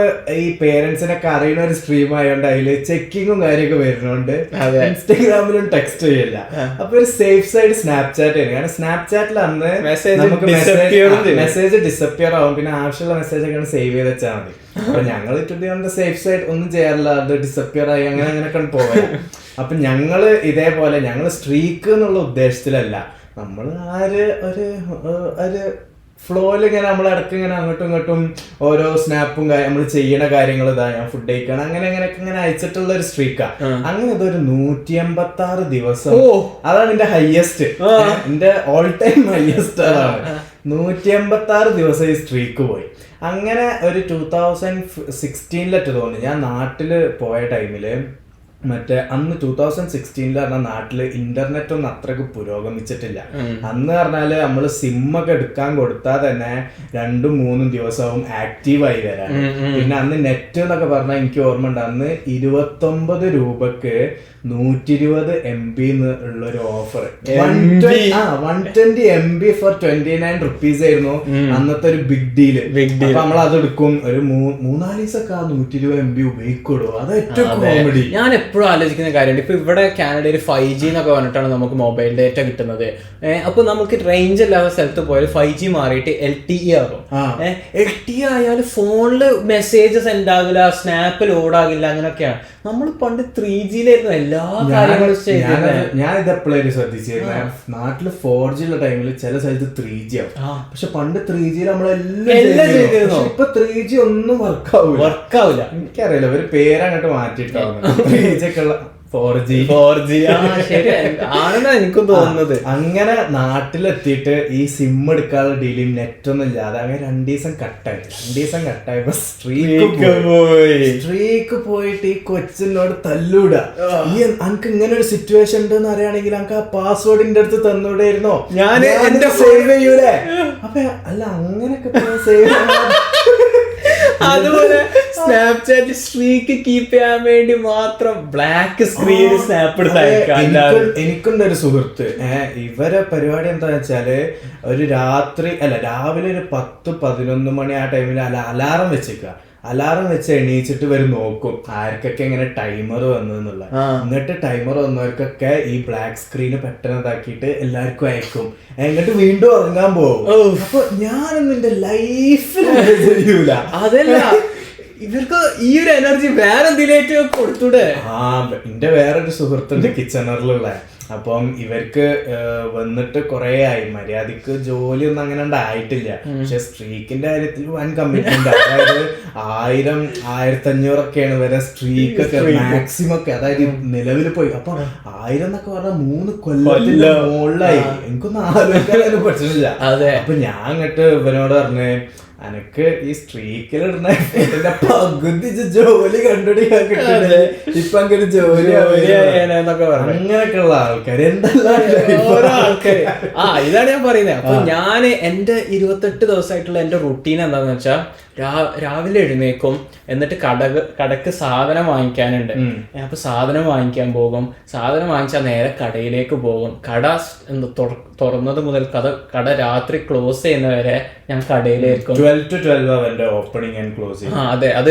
ഈ പേരൻസിനൊക്കെ അറിയുന്ന ഒരു സ്ട്രീം ആയതുകൊണ്ട് അതില് ചെക്കിങ്ങും കാര്യമൊക്കെ വരുന്നോണ്ട് ഇൻസ്റ്റഗ്രാമിലും ടെക്സ്റ്റ് ചെയ്യില്ല. അപ്പൊ ഒരു സേഫ് സൈഡ് സ്നാപ്ചാറ്റ് ആണ്. കാരണം സ്നാപ്ചാറ്റിൽ അന്ന് നമുക്ക് മെസ്സേജ് ഡിസപ്പിയർ ആവും, പിന്നെ ആവശ്യമുള്ള മെസ്സേജ് ഒക്കെ സേവ് ചെയ്ത് വെച്ചാൽ മതി. അപ്പൊ ഞങ്ങൾ ഇട്ടിട്ട് സേഫ് സൈഡ് ഒന്നും ചെയ്യാറില്ല, അത് ഡിസപ്പിയർ ആയി അങ്ങനെയൊക്കെ പോകാം. അപ്പൊ ഞങ്ങള് ഇതേപോലെ ഞങ്ങള് സ്ട്രീക്ക് എന്നുള്ള ഉദ്ദേശത്തിലല്ല, നമ്മൾ ഒരു ഫ്ലോയിൽ ഇങ്ങനെ നമ്മളിടക്ക് ഇങ്ങനെ അങ്ങോട്ടും ഇങ്ങോട്ടും ഓരോ സ്നാപ്പും നമ്മൾ ചെയ്യണ കാര്യങ്ങൾ ഞാൻ ഫുഡ് കഴിക്കണം അങ്ങനെ അങ്ങനെയൊക്കെ ഇങ്ങനെ അയച്ചിട്ടുള്ള ഒരു സ്ട്രീക്കാ. അങ്ങനെ ഇതൊരു 186 ദിവസം, അതാണ് എന്റെ ഹയസ്റ്റ്, എന്റെ ഓൾ ടൈം ഹയസ്റ്റ് അതാണ്. 186 ദിവസം ഈ സ്ട്രീക്ക് പോയി. അങ്ങനെ ഒരു 2016 തോന്നി ഞാൻ നാട്ടില് പോയ ടൈമില് അന്ന് 2016 പറഞ്ഞാൽ നാട്ടില് ഇന്റർനെറ്റ് ഒന്നും അത്രക്ക് പുരോഗമിച്ചിട്ടില്ല. അന്ന് പറഞ്ഞാല് നമ്മള് സിമ്മൊക്കെ എടുക്കാൻ കൊടുത്താൽ തന്നെ 2-3 ദിവസവും ആക്റ്റീവായി വരാൻ. പിന്നെ അന്ന് നെറ്റ് എന്നൊക്കെ പറഞ്ഞാൽ എനിക്ക് ഓർമ്മ ഉണ്ട്, അന്ന് 29 രൂപക്ക് 120 MB ഉള്ളൊരു ഓഫർ, 120 MB ഫോർ 29 rupees ആയിരുന്നു അന്നത്തെ ഒരു ബിഗ് ഡീല്. അപ്പൊ നമ്മൾ അതെടുക്കും, ഒരു 3-4 ദിവസമൊക്കെ ആ 120 MB ഉപയോഗിക്കൂടോ, അത് ഏറ്റവും കോമഡി. ഞാൻ എപ്പോഴും ആലോചിക്കുന്ന കാര്യമുണ്ട്. ഇപ്പൊ ഇവിടെ കാനഡയിൽ 5G എന്നൊക്കെ പറഞ്ഞിട്ടാണ് നമുക്ക് മൊബൈൽ ഡേറ്റ കിട്ടുന്നത്. അപ്പൊ നമുക്ക് റേഞ്ച് ഇല്ലാത്ത സ്ഥലത്ത് പോയാൽ 5G മാറിയിട്ട് LTE ആകും. LTE ആയാൽ ഫോണില് മെസ്സേജ് സെൻഡ് ആകില്ല, സ്നാപ്പ് ലോഡ് ആകില്ല, അങ്ങനെയൊക്കെയാണ്. നമ്മൾ പണ്ട് 3Gയിലായിരുന്നു എല്ലാ കാര്യങ്ങളും ചെയ്യുന്നത്. ഞാൻ ഇത് എപ്പോഴും ശ്രദ്ധിച്ചിരുന്ന, നാട്ടില് 4G ഉള്ള ടൈമിൽ ചില സ്ഥലത്ത് 3G ആവും. പക്ഷെ പണ്ട് 3Gയിൽ നമ്മളെല്ലാം ചെയ്തിരുന്നു. ഇപ്പൊ 3G ഒന്നും വർക്കാവില്ല. എനിക്കറിയില്ല, ഒരു പേരങ്ങോട്ട് മാറ്റിയിട്ടാവും 3G ഒക്കെ ഉള്ള 4G ആണെന്നാ എനിക്കും തോന്നുന്നത്. അങ്ങനെ നാട്ടിലെത്തിയിട്ട് ഈ സിം എടുക്കാനുള്ള ഡീലും നെറ്റൊന്നും ഇല്ലാതെ അങ്ങനെ 2 ദിവസം കട്ടായപ്പോ സ്ട്രീക്ക് പോയിട്ട് ഈ കൊച്ചിനോട് തല്ലൂടാ. ഈ അനക്ക് ഇങ്ങനെ ഒരു സിറ്റുവേഷൻ ഉണ്ടെന്ന് അറിയാണെങ്കിൽ അനക്ക് ആ പാസ്വേഡ് എന്റെ അടുത്ത് തന്നൂടായിരുന്നോ, ഞാൻ എന്റെ സേവ് ചെയ്യൂലേ. അപ്പൊ അല്ല അങ്ങനെയൊക്കെ സേവ് അതുപോലെ സ്നാപ്ചാറ്റ് സ്ട്രീക്ക് കീപ്പ് ചെയ്യാൻ വേണ്ടി മാത്രം ബ്ലാക്ക് സ്ക്രീൻ സ്നാപ്പ് എടുത്ത് എനിക്കുണ്ട് ഒരു സുഹൃത്ത്. ഇവരെ പരിപാടി എന്താന്ന് വെച്ചാല് രാവിലെ ഒരു 10-11 മണി ആ ടൈമിൽ അലാറം വെച്ച് എണീച്ചിട്ട് വരും നോക്കും ആർക്കൊക്കെ ഇങ്ങനെ ടൈമർ വന്നതെന്നുള്ള. എന്നിട്ട് ടൈമർ വന്നവർക്കൊക്കെ ഈ ബ്ലാക്ക് സ്ക്രീന് പെട്ടെന്ന് ഇതാക്കിയിട്ട് എല്ലാവർക്കും അയക്കും, എന്നിട്ട് വീണ്ടും ഉറങ്ങാൻ പോകും. അപ്പൊ ഞാനൊന്നും എന്റെ ലൈഫിൽ ചെയ്യൂല. അതല്ല, ഇവർക്ക് ഈ ഒരു എനർജി വേറെ എന്തിലേക്ക് കൊടുത്തൂടെ? എന്റെ വേറൊരു സുഹൃത്തുണ്ട് കിച്ചണറിലുള്ള. അപ്പം ഇവർക്ക് വന്നിട്ട് കുറെ ആയി, മര്യാദക്ക് ജോലിയൊന്നും അങ്ങനെ ആയിട്ടില്ല. പക്ഷെ സ്ട്രീക്കിന്റെ കാര്യത്തിൽ വൻ കമ്മിറ്റ്മെന്റ്. അതായത് 1000-1500 വരെ സ്ട്രീക്ക് ഒക്കെ മാക്സിമം ഒക്കെ, അതായത് നിലവിൽ പോയി. അപ്പൊ 1000 എന്നൊക്കെ പറഞ്ഞാൽ 3 കൊല്ലത്തിന്റെ മുകളിലായി. എനിക്കൊന്നും ആലോചിക്കാൻ പറ്റുന്നില്ല. അപ്പൊ ഞാൻ അങ്ങോട്ട് ഇവനോട് പറഞ്ഞ്, അനക്ക് ഈ സ്ട്രീക്കിലിടുന്ന പകുതി ജോലി കണ്ടുപിടിക്കാൻ കിട്ടുന്നത് ഇപ്പൊ അങ്ങനെ ജോലി അങ്ങനെയൊക്കെയുള്ള ആൾക്കാർ ഇതാണ് ഞാൻ പറയുന്നത്. അപ്പൊ ഞാൻ എന്റെ 28 ദിവസമായിട്ടുള്ള എന്റെ റുട്ടീൻ എന്താന്ന് വെച്ചാൽ, രാവിലെ എഴുന്നേക്കും, എന്നിട്ട് കടക്ക് സാധനം വാങ്ങിക്കാനുണ്ട്. അപ്പൊ സാധനം വാങ്ങിക്കാൻ പോകും, സാധനം വാങ്ങിച്ചാൽ നേരെ കടയിലേക്ക് പോകും. കട തുറന്നത് മുതൽ കട രാത്രി ക്ലോസ് ചെയ്യുന്നവരെ ഞാൻ കടയിലായിരിക്കും. 12 to 12 ഓപ്പണിംഗ് ആൻഡ് ക്ലോസിംഗ്. അതെ, അത്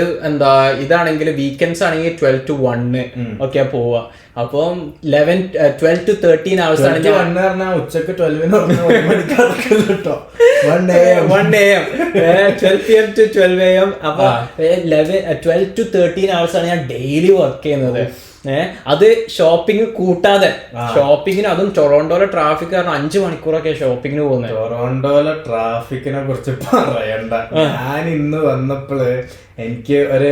വീക്കാണെങ്കിൽ വീക്കെൻഡ്സ് ആണെങ്കിൽ 12 to 1 ഒക്കെ പോവാ. അപ്പം 12 to 13 hours ആണ്. ഉച്ചക്ക് 12 PM to 12 AM. അപ്പൊ 12 to 13 hours ആണ് ഞാൻ ഡെയിലി വർക്ക് ചെയ്യുന്നത്. അത് ഷോപ്പിംഗ് കൂട്ടാതെ. ഷോപ്പിങ്ങിന്, അതും ടൊറോണ്ടോയിലെ ട്രാഫിക് കാരണം 5 മണിക്കൂറൊക്കെ ഷോപ്പിങ്ങിന് പോകുന്നത്. ടൊറോണ്ടോയിലെ ട്രാഫിക്കിനെ കുറിച്ച് പറയണ്ട. ഞാൻ ഇന്ന് വന്നപ്പോള് എനിക്ക് ഒരു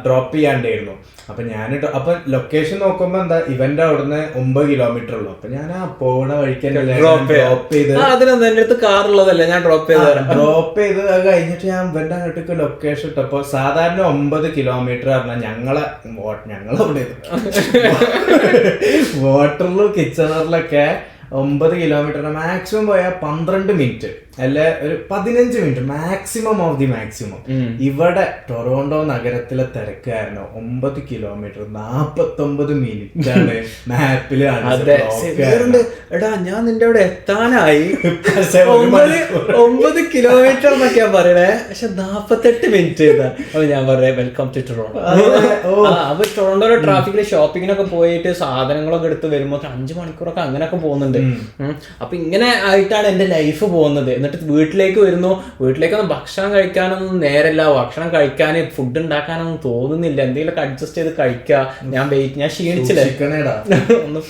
ഡ്രോപ്പ് ചെയ്യാണ്ടായിരുന്നു. അപ്പൊ ഞാനിട്ട് അപ്പൊ ലൊക്കേഷൻ നോക്കുമ്പോ എന്താ ഇവന്റെ അവിടുന്ന് 9 കിലോമീറ്റർ ഉള്ളു. അപ്പൊ ഞാൻ ആ പോണ വഴിക്ക് ഡ്രോപ്പ് ചെയ്ത് അതിനെന്താ എന്റെ അടുത്ത് കാർ ഉള്ളതല്ലേ, ഞാൻ ഡ്രോപ്പ് ചെയ്ത് അത് കഴിഞ്ഞിട്ട് ഞാൻ ഇവന്റെ അങ്ങോട്ടേക്ക് ലൊക്കേഷൻ ഇട്ടപ്പോ സാധാരണ 9 കിലോമീറ്റർ പറഞ്ഞാൽ ഞങ്ങളവിടെ വാട്ടറിലും കിച്ചണറിലൊക്കെ 9 കിലോമീറ്റർ മാക്സിമം പോയാൽ 12 മിനിറ്റ് അല്ലെ ഒരു 15 minute maximum of the maximum. ഇവിടെ ടൊറോണ്ടോ നഗരത്തിലെ തിരക്ക് കാരണം 9 കിലോമീറ്റർ 49 മിനിറ്റ് ആണ് മാപ്പില്. എടാ ഞാൻ നിന്റെ അവിടെ എത്താനായി 9 കിലോമീറ്റർ എന്നൊക്കെയാ പറയണേ, പക്ഷെ 48 മിനിറ്റ്. അപ്പൊ ഞാൻ പറയാ വെൽക്കം ടു ടൊറോണ്ടോ. അപ്പൊ ടൊറോണ്ടോയിലെ ട്രാഫിക്കില് ഷോപ്പിങ്ങിനൊക്കെ പോയിട്ട് സാധനങ്ങളൊക്കെ എടുത്ത് വരുമ്പോ 5 മണിക്കൂറൊക്കെ അങ്ങനെയൊക്കെ പോകുന്നുണ്ട്. അപ്പൊ ഇങ്ങനെ ആയിട്ടാണ് എന്റെ ലൈഫ് പോകുന്നത്. എന്നിട്ട് വീട്ടിലേക്ക് വരുന്നു, വീട്ടിലേക്കൊന്നും ഭക്ഷണം കഴിക്കാനൊന്നും നേരല്ല, ഭക്ഷണം കഴിക്കാൻ ഫുഡ് ഉണ്ടാക്കാനൊന്നും തോന്നുന്നില്ല, എന്തെങ്കിലുമൊക്കെ അഡ്ജസ്റ്റ് ചെയ്ത് കഴിക്കുക. ഞാൻ ക്ഷീണിച്ചില്ലേ ഒന്ന്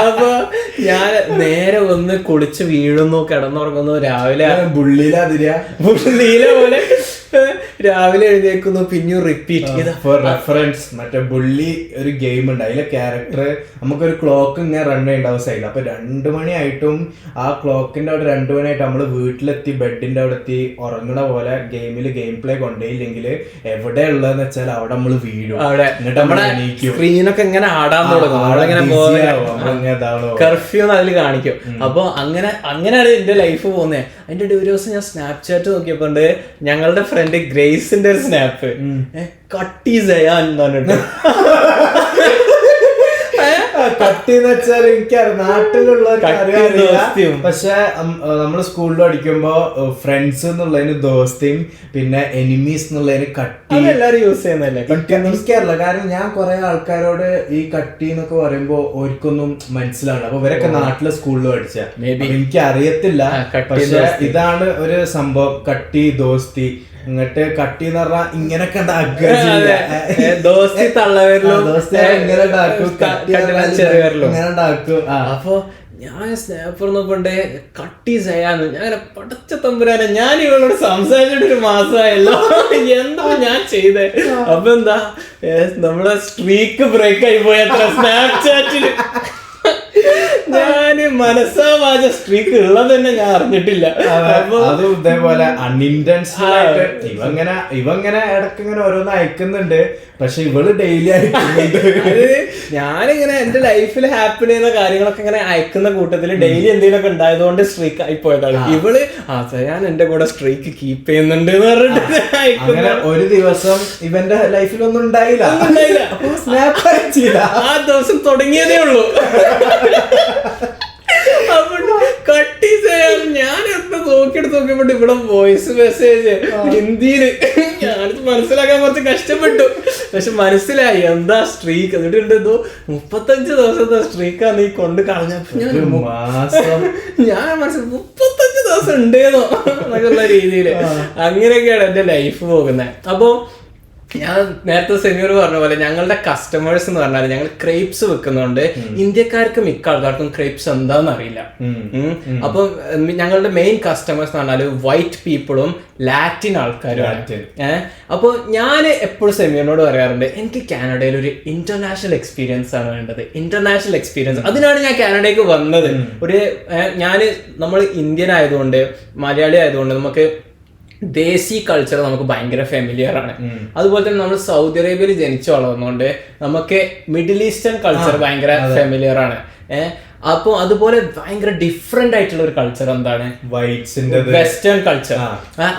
അപ്പൊ ഞാൻ നേരെ ഒന്ന് കുളിച്ച് വീഴുന്നു, കിടന്നുറങ്ങുന്നു. രാവിലെ ബുള്ളിയിലെ പോലെ രാവിലെ എഴുന്നേക്കുന്നു, പിന്നെയും റിപ്പീറ്റ് ചെയ്ത. ഫോർ റെഫറൻസ് മറ്റേ ബുള്ളി ഒരു ഗെയിം ഉണ്ട്, അതിലെ ക്യാരക്ടർ നമുക്കൊരു ക്ലോക്ക് ഇങ്ങനെ റൺ ചെയ്യേണ്ടാവും സൈഡിൽ. അപ്പൊ 2 മണിയായിട്ടും ആ ക്ലോക്കിന്റെ അവിടെ 2 മണിയായിട്ട് നമ്മള് വീട്ടിലെത്തി ബെഡിന്റെ അവിടെ എത്തി ഉറങ്ങണ പോലെ ഗെയിമില് ഗെയിം പ്ലേ കൊണ്ടേയില്ലെങ്കിൽ എവിടെ ഉള്ളതെന്ന് വെച്ചാൽ അവിടെ നമ്മള് വീഴും. എന്നിട്ട് നമ്മളെ സ്ക്രീനൊക്കെ ഇങ്ങനെ ആടാൻ തുടങ്ങും, കർഫ്യൂ അതിൽ കാണിക്കും. അപ്പൊ അങ്ങനെയാണ് എന്റെ ലൈഫ് പോകുന്നത്. അതിന്റെ ഒരു ദിവസം ഞാൻ സ്നാപ്ചാറ്റ് നോക്കിയപ്പോണ്ട് ഞങ്ങളുടെ ഫ്രണ്ട് ഗ്രേസിന്റെ ഒരു സ്നാപ്പ് കട്ടി ജയാൻ പറഞ്ഞിട്ട്. കട്ടിന്ന് വെച്ചാൽ എനിക്കറിയാം നാട്ടിലുള്ളവർക്ക് അറിയാം, പക്ഷെ നമ്മള് സ്കൂളിൽ പഠിക്കുമ്പോ ഫ്രണ്ട്സ് എന്നുള്ളതിന് ദോസ്തിയും പിന്നെ എനിമീസ് എന്നുള്ളതിന് കട്ടി എല്ലാരും യൂസ് ചെയ്യുന്നല്ലേ. എനിക്കറിയില്ല, കാരണം ഞാൻ കുറെ ആൾക്കാരോട് ഈ കട്ടി എന്നൊക്കെ പറയുമ്പോ ഓർക്കൊന്നും മനസ്സിലാണ്. അപ്പൊ ഇവരൊക്കെ നാട്ടിലെ സ്കൂളിൽ പഠിച്ച എനിക്ക് അറിയത്തില്ല. പക്ഷെ ഇതാണ് ഒരു സംഭവം, കട്ടി ദോസ്തി. ഇങ്ങോട്ട് കട്ടി എന്ന് പറഞ്ഞാൽ ഇങ്ങനൊക്കെ ദോസ്തി തള്ളവരിലും ഇങ്ങനെ ഉണ്ടാക്കും. അപ്പൊ ഞാൻ സ്നാപ്പർ നോക്കണ്ടേ കട്ടി ചെയ്യാന്ന് ഞാൻ പടച്ച തമ്പുരാനെ, ഞാൻ ഇവളോട് സംസാരിച്ചിട്ട് 1 മാസമായല്ലോ, എന്താ ഞാൻ ചെയ്തേ. അപ്പൊ എന്താ നമ്മളെ സ്ട്രീക്ക് ബ്രേക്ക് ആയി പോയ സ്നാപ്ചാറ്റില്. ഞാന് മനസ്സാവാച സ്ട്രീക്ക് ഉള്ളത് തന്നെ ഞാൻ അറിഞ്ഞിട്ടില്ല. അത് ഇതേപോലെ അൺഇന്റൻഷണൽ ആയിട്ട് ഇവങ്ങനെ ഇടയ്ക്ക് ഇങ്ങനെ ഓരോന്ന് അയക്കുന്നുണ്ട്, പക്ഷെ ഇവള് ഡെയിലി അയക്കുന്നുണ്ട്. ഞാനിങ്ങനെ എന്റെ ലൈഫിൽ ഹാപ്പി ചെയ്യുന്ന കാര്യങ്ങളൊക്കെ ഇങ്ങനെ അയക്കുന്ന കൂട്ടത്തില് ഡെയിലി എന്തെങ്കിലുമൊക്കെ ഉണ്ടായതുകൊണ്ട് സ്ട്രീക്ക് ആയി പോയതാണ്. ഇവള് ഞാൻ എന്റെ കൂടെ സ്ട്രീക്ക് കീപ്പ് ചെയ്യുന്നുണ്ട് എന്ന് പറഞ്ഞിട്ട് അങ്ങനെ ഒരു ദിവസം ഇവന്റെ ലൈഫിലൊന്നും ഉണ്ടായില്ല. ആ ദിവസം തുടങ്ങിയതേ ഉള്ളൂ. കട്ടി ചെയ്യാൻ ഞാൻ എത്ര നോക്കിയപ്പോ ഇവിടെ വോയിസ് മെസ്സേജ് ഹിന്ദിയില്. ഞാനിത് മനസ്സിലാക്കാൻ കുറച്ച് കഷ്ടപ്പെട്ടു, പക്ഷെ മനസ്സിലായി എന്താ സ്ട്രീക്ക്. എന്നിട്ട് എന്തോ 35 ദിവസത്തെ സ്ട്രീക്കാ നീ കൊണ്ട് കളഞ്ഞപ്പോ ഞാൻ മനസ്സിൽ 35 ദിവസം ഉണ്ടേന്നോ എന്നൊക്കെയുള്ള രീതിയില്. അങ്ങനെയൊക്കെയാണ് എന്റെ ലൈഫ് പോകുന്നത്. അപ്പൊ ഞാൻ നേരത്തെ സെമിയോർ പറഞ്ഞ പോലെ ഞങ്ങളുടെ കസ്റ്റമേഴ്സ് എന്ന് പറഞ്ഞാൽ ഞങ്ങൾ ക്രേപ്സ് വെക്കുന്നുണ്ട്. ഇന്ത്യക്കാർക്ക് മിക്ക ആൾക്കാർക്കും ക്രേപ്സ് എന്താന്ന് അറിയില്ല. അപ്പൊ ഞങ്ങളുടെ മെയിൻ കസ്റ്റമേഴ്സ് എന്ന് പറഞ്ഞാൽ വൈറ്റ് പീപ്പിളും ലാറ്റിൻ ആൾക്കാരുമാണ്. അപ്പൊ ഞാൻ എപ്പോഴും സെമിയോറിനോട് പറയാറുണ്ട്, എനിക്ക് കാനഡയിൽ ഒരു ഇന്റർനാഷണൽ എക്സ്പീരിയൻസ് ആണ് വേണ്ടത്. ഇന്റർനാഷണൽ എക്സ്പീരിയൻസ്, അതിനാണ് ഞാൻ കാനഡയ്ക്ക് വന്നത്. നമ്മൾ ഇന്ത്യൻ ആയതുകൊണ്ട്, മലയാളി ആയതുകൊണ്ട് നമുക്ക് ദേശി കൾച്ചർ നമുക്ക് ഭയങ്കര ഫെമിലിയർ ആണ്. അതുപോലെ തന്നെ നമ്മൾ സൗദി അറേബ്യയിൽ ജനിച്ചു വളർന്നുകൊണ്ട് നമുക്ക് മിഡിൽ ഈസ്റ്റേൺ കൾച്ചർ ഭയങ്കര ഫെമിലിയർ ആണ്. അപ്പൊ അതുപോലെ ഭയങ്കര ഡിഫറെന്റ് ആയിട്ടുള്ള ഒരു കൾച്ചർ എന്താണ് വെസ്റ്റേൺ കൾച്ചർ.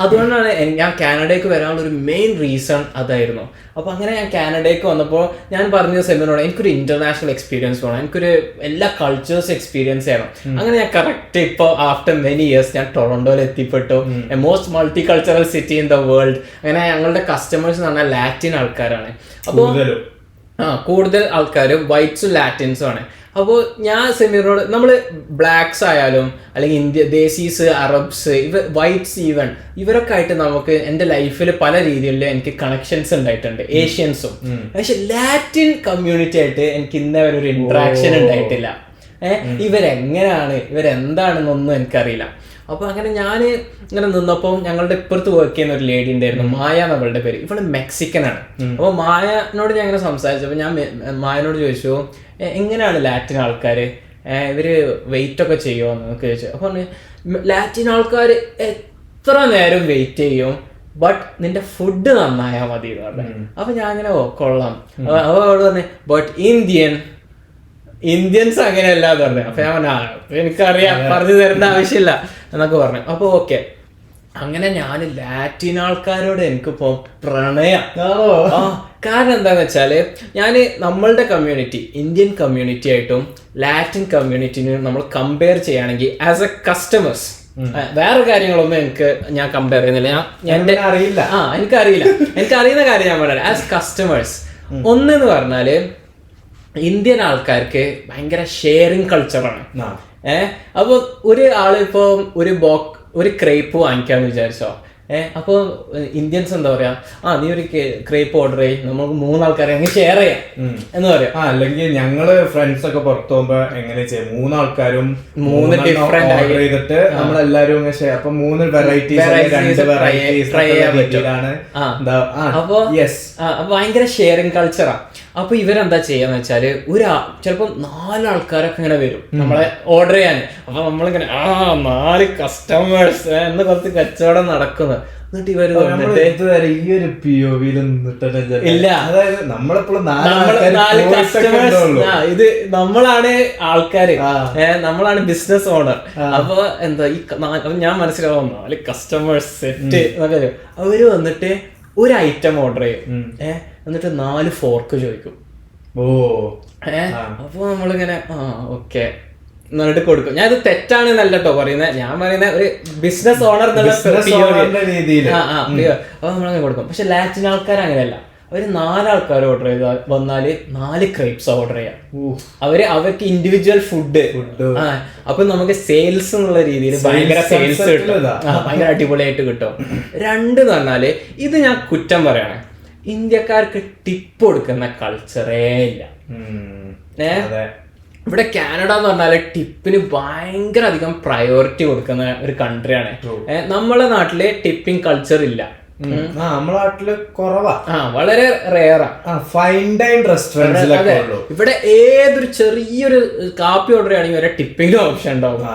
അതുകൊണ്ടാണ് ഞാൻ കാനഡയ്ക്ക് വരാനുള്ള ഒരു മെയിൻ റീസൺ അതായിരുന്നു. അപ്പൊ അങ്ങനെ ഞാൻ കാനഡയ്ക്ക് വന്നപ്പോൾ ഞാൻ പറഞ്ഞ സെമിനോട് എനിക്കൊരു ഇന്റർനാഷണൽ എക്സ്പീരിയൻസ് വേണം, എനിക്കൊരു എല്ലാ കൾച്ചേഴ്സ് എക്സ്പീരിയൻസ് ചെയ്യണം. അങ്ങനെ ഞാൻ കറക്റ്റ് ഇപ്പൊ ആഫ്റ്റർ മെനി ഇയേഴ്സ് ഞാൻ ടൊറോണ്ടോയിൽ എത്തിപ്പെട്ടു, most multicultural city in the world. അങ്ങനെ ഞങ്ങളുടെ കസ്റ്റമേഴ്സ് എന്ന് പറഞ്ഞാൽ ലാറ്റിൻ ആൾക്കാരാണ്. അപ്പോൾ കൂടുതൽ ആൾക്കാരും വൈറ്റ്സും ലാറ്റിൻസും ആണ്. അപ്പോൾ ഞാൻ സെമീറിനോട് നമ്മൾ ബ്ലാക്സ് ആയാലും അല്ലെങ്കിൽ ഇന്ത്യ ദേശീസ്, അറബ്സ്, വൈറ്റ്സ് ഈവൻ ഇവരൊക്കെ ആയിട്ട് നമുക്ക് എൻ്റെ ലൈഫിൽ പല രീതിയിൽ എനിക്ക് കണക്ഷൻസ് ഉണ്ടായിട്ടുണ്ട്, ഏഷ്യൻസും. പക്ഷെ ലാറ്റിൻ കമ്മ്യൂണിറ്റി ആയിട്ട് എനിക്ക് ഇന്നേ വരെ ഒരു ഇന്ററാക്ഷൻ ഉണ്ടായിട്ടില്ല. ഇവരെങ്ങനെയാണ് ഇവരെന്താണെന്നൊന്നും എനിക്കറിയില്ല. അപ്പൊ അങ്ങനെ ഞാൻ ഇങ്ങനെ നിന്നപ്പോൾ ഞങ്ങളുടെ ഇപ്പുറത്ത് വർക്ക് ചെയ്യുന്ന ഒരു ലേഡി ഉണ്ടായിരുന്നു, മായ നമ്മളുടെ പേര്. ഇവള് മെക്സിക്കൻ ആണ്. അപ്പൊ മായനോട് ഞാൻ ഇങ്ങനെ സംസാരിച്ചപ്പോൾ ഞാൻ മായനോട് ചോദിച്ചു, എങ്ങനെയാണ് ലാറ്റിൻ ആൾക്കാര് ഇവര് വെയിറ്റ് ഒക്കെ ചെയ്യുമോ എന്നൊക്കെ ചോദിച്ചു. അപ്പൊ ലാറ്റിൻ ആൾക്കാർ എത്ര നേരം വെയിറ്റ് ചെയ്യും, ബട്ട് നിന്റെ ഫുഡ് നന്നായാൽ മതി എന്ന് പറഞ്ഞു. അപ്പൊ ഞാൻ അങ്ങനെ കൊള്ളാം. അപ്പൊ അവള് പറഞ്ഞു ബട്ട് ഇന്ത്യൻസ് അങ്ങനെയല്ല എന്ന് പറഞ്ഞു. അപ്പൊ ഞാൻ പറഞ്ഞു എനിക്കറിയാം, പറഞ്ഞു തരേണ്ട ആവശ്യമില്ല എന്നൊക്കെ പറഞ്ഞു. അപ്പൊ ഓക്കെ, അങ്ങനെ ഞാൻ ലാറ്റിൻ ആൾക്കാരോട് എനിക്കിപ്പോ പ്രണയം. കാരണം എന്താന്ന് വെച്ചാല് ഞാൻ നമ്മളുടെ കമ്മ്യൂണിറ്റി, ഇന്ത്യൻ കമ്മ്യൂണിറ്റി ആയിട്ടും ലാറ്റിൻ കമ്മ്യൂണിറ്റിനും നമ്മൾ കമ്പയർ ചെയ്യുകയാണെങ്കിൽ ആസ് എ കസ്റ്റമേഴ്സ് വേറെ കാര്യങ്ങളൊന്നും ഞാൻ കമ്പയർ ചെയ്യുന്നില്ല. എനിക്കറിയുന്ന കാര്യം ഞാൻ പറയാം. ആസ് കസ്റ്റമേഴ്സ് ഒന്നെന്ന് പറഞ്ഞാല് ഇന്ത്യൻ ആൾക്കാർക്ക് ഭയങ്കര ഷെയറിങ് കൾച്ചറാണ്. അപ്പൊ ഒരു ആള് ഇപ്പൊ ഒരു ക്രേപ്പ് വാങ്ങിക്കാന്ന് വിചാരിച്ചോ, അപ്പൊ ഇന്ത്യൻസ് എന്താ പറയാ, നീ ഒരു ക്രേപ്പ് ഓർഡർ ചെയ്യും, നമുക്ക് 3 ആൾക്കാരെ അങ്ങ് ഷെയർ ചെയ്യാം എന്ന് പറയാം. അല്ലെങ്കിൽ ഞങ്ങള് ഫ്രണ്ട്സ് ഒക്കെ പുറത്തു പോകുമ്പോ എങ്ങനെ ചെയ്യാം, 3 ആൾക്കാരും 3 ഡിഫറെന്റ് ഓർഡർ ചെയ്തിട്ട് നമ്മളെല്ലാരും ഷെയർ, അപ്പൊ 3 വെറൈറ്റീസ് ട്രൈ ചെയ്യാൻ പറ്റും. അപ്പൊ ഭയങ്കര ഷെയറിങ് കൾച്ചറാ. അപ്പൊ ഇവരെന്താ ചെയ്യാന്ന് വെച്ചാല് ചിലപ്പോ 4 ആൾക്കാരൊക്കെ ഇങ്ങനെ വരും നമ്മളെ ഓർഡർ ചെയ്യാൻ. അപ്പൊ നമ്മളിങ്ങനെ 4 കസ്റ്റമേഴ്സ് എന്ന് കുറച്ച് കച്ചവടം നടക്കുന്നു. എന്നിട്ട് ഇവര് ഈ ഒരു POV ഇല്ല, അതായത് നമ്മളിപ്പോഴും 4 കസ്റ്റമേഴ്സ്, ഇത് നമ്മളാണ് ആൾക്കാര്, നമ്മളാണ് ബിസിനസ് ഓണർ. അപ്പൊ എന്താ ഞാൻ മനസ്സിലാവും 4 കസ്റ്റമേഴ്സ് സെറ്റ് എന്നൊക്കെ. അവര് വന്നിട്ട് ഒരു ഐറ്റം ഓർഡർ ചെയ്യും, എന്നിട്ട് 4 ഫോർക്ക് ചോദിക്കും. അപ്പൊ നമ്മളിങ്ങനെ ഓക്കെ എന്നിട്ട് കൊടുക്കും. ഞാൻ ഇത് തെറ്റാണെന്നല്ല കേട്ടോ പറയുന്നത്, ഞാൻ പറയുന്നത് ഒരു ബിസിനസ് ഓണർ എന്നുള്ള രീതിയിൽ അപ്പൊ നമ്മളങ്ങനെ കൊടുക്കും. പക്ഷെ ലാറ്റിൻ ആൾക്കാർ അങ്ങനെയല്ല. അവര് 4 ആൾക്കാർ ഓർഡർ ചെയ്താൽ വന്നാല് 4 ക്രേപ്സ് ഓർഡർ ചെയ്യാം. അവർക്ക് ഇൻഡിവിജ്വൽ ഫുഡ്. അപ്പൊ നമുക്ക് സെയിൽസ് എന്നുള്ള രീതിയിൽ ഭയങ്കര സെയിൽസ് കിട്ടും, ഭയങ്കര അടിപൊളിയായിട്ട് കിട്ടും. 2 എന്ന് പറഞ്ഞാല് ഇത് ഞാൻ കുറ്റം പറയാണ്, ഇന്ത്യക്കാർക്ക് ടിപ്പ് കൊടുക്കുന്ന കൾച്ചറേ ഇല്ല. ഇവിടെ കാനഡ എന്ന് പറഞ്ഞാല് ടിപ്പിന് ഭയങ്കര അധികം പ്രയോറിറ്റി കൊടുക്കുന്ന ഒരു കൺട്രിയാണ്. നമ്മളെ നാട്ടില് ടിപ്പിംഗ് കൾച്ചർ ഇല്ല, നമ്മളെ നാട്ടില് കുറവാ, വളരെ റെയറാ. ഫൈൻ ഡൈൻ റെസ്റ്റോറന്റ്സിലൊക്കെ ഉള്ളൂ. ഇവിടെ ഏതൊരു ചെറിയൊരു കാപ്പി ഓർഡർ ചെയ്യണമെങ്കിൽ വരെ ടിപ്പിംഗ് ഓപ്ഷൻ ഉണ്ടാവും.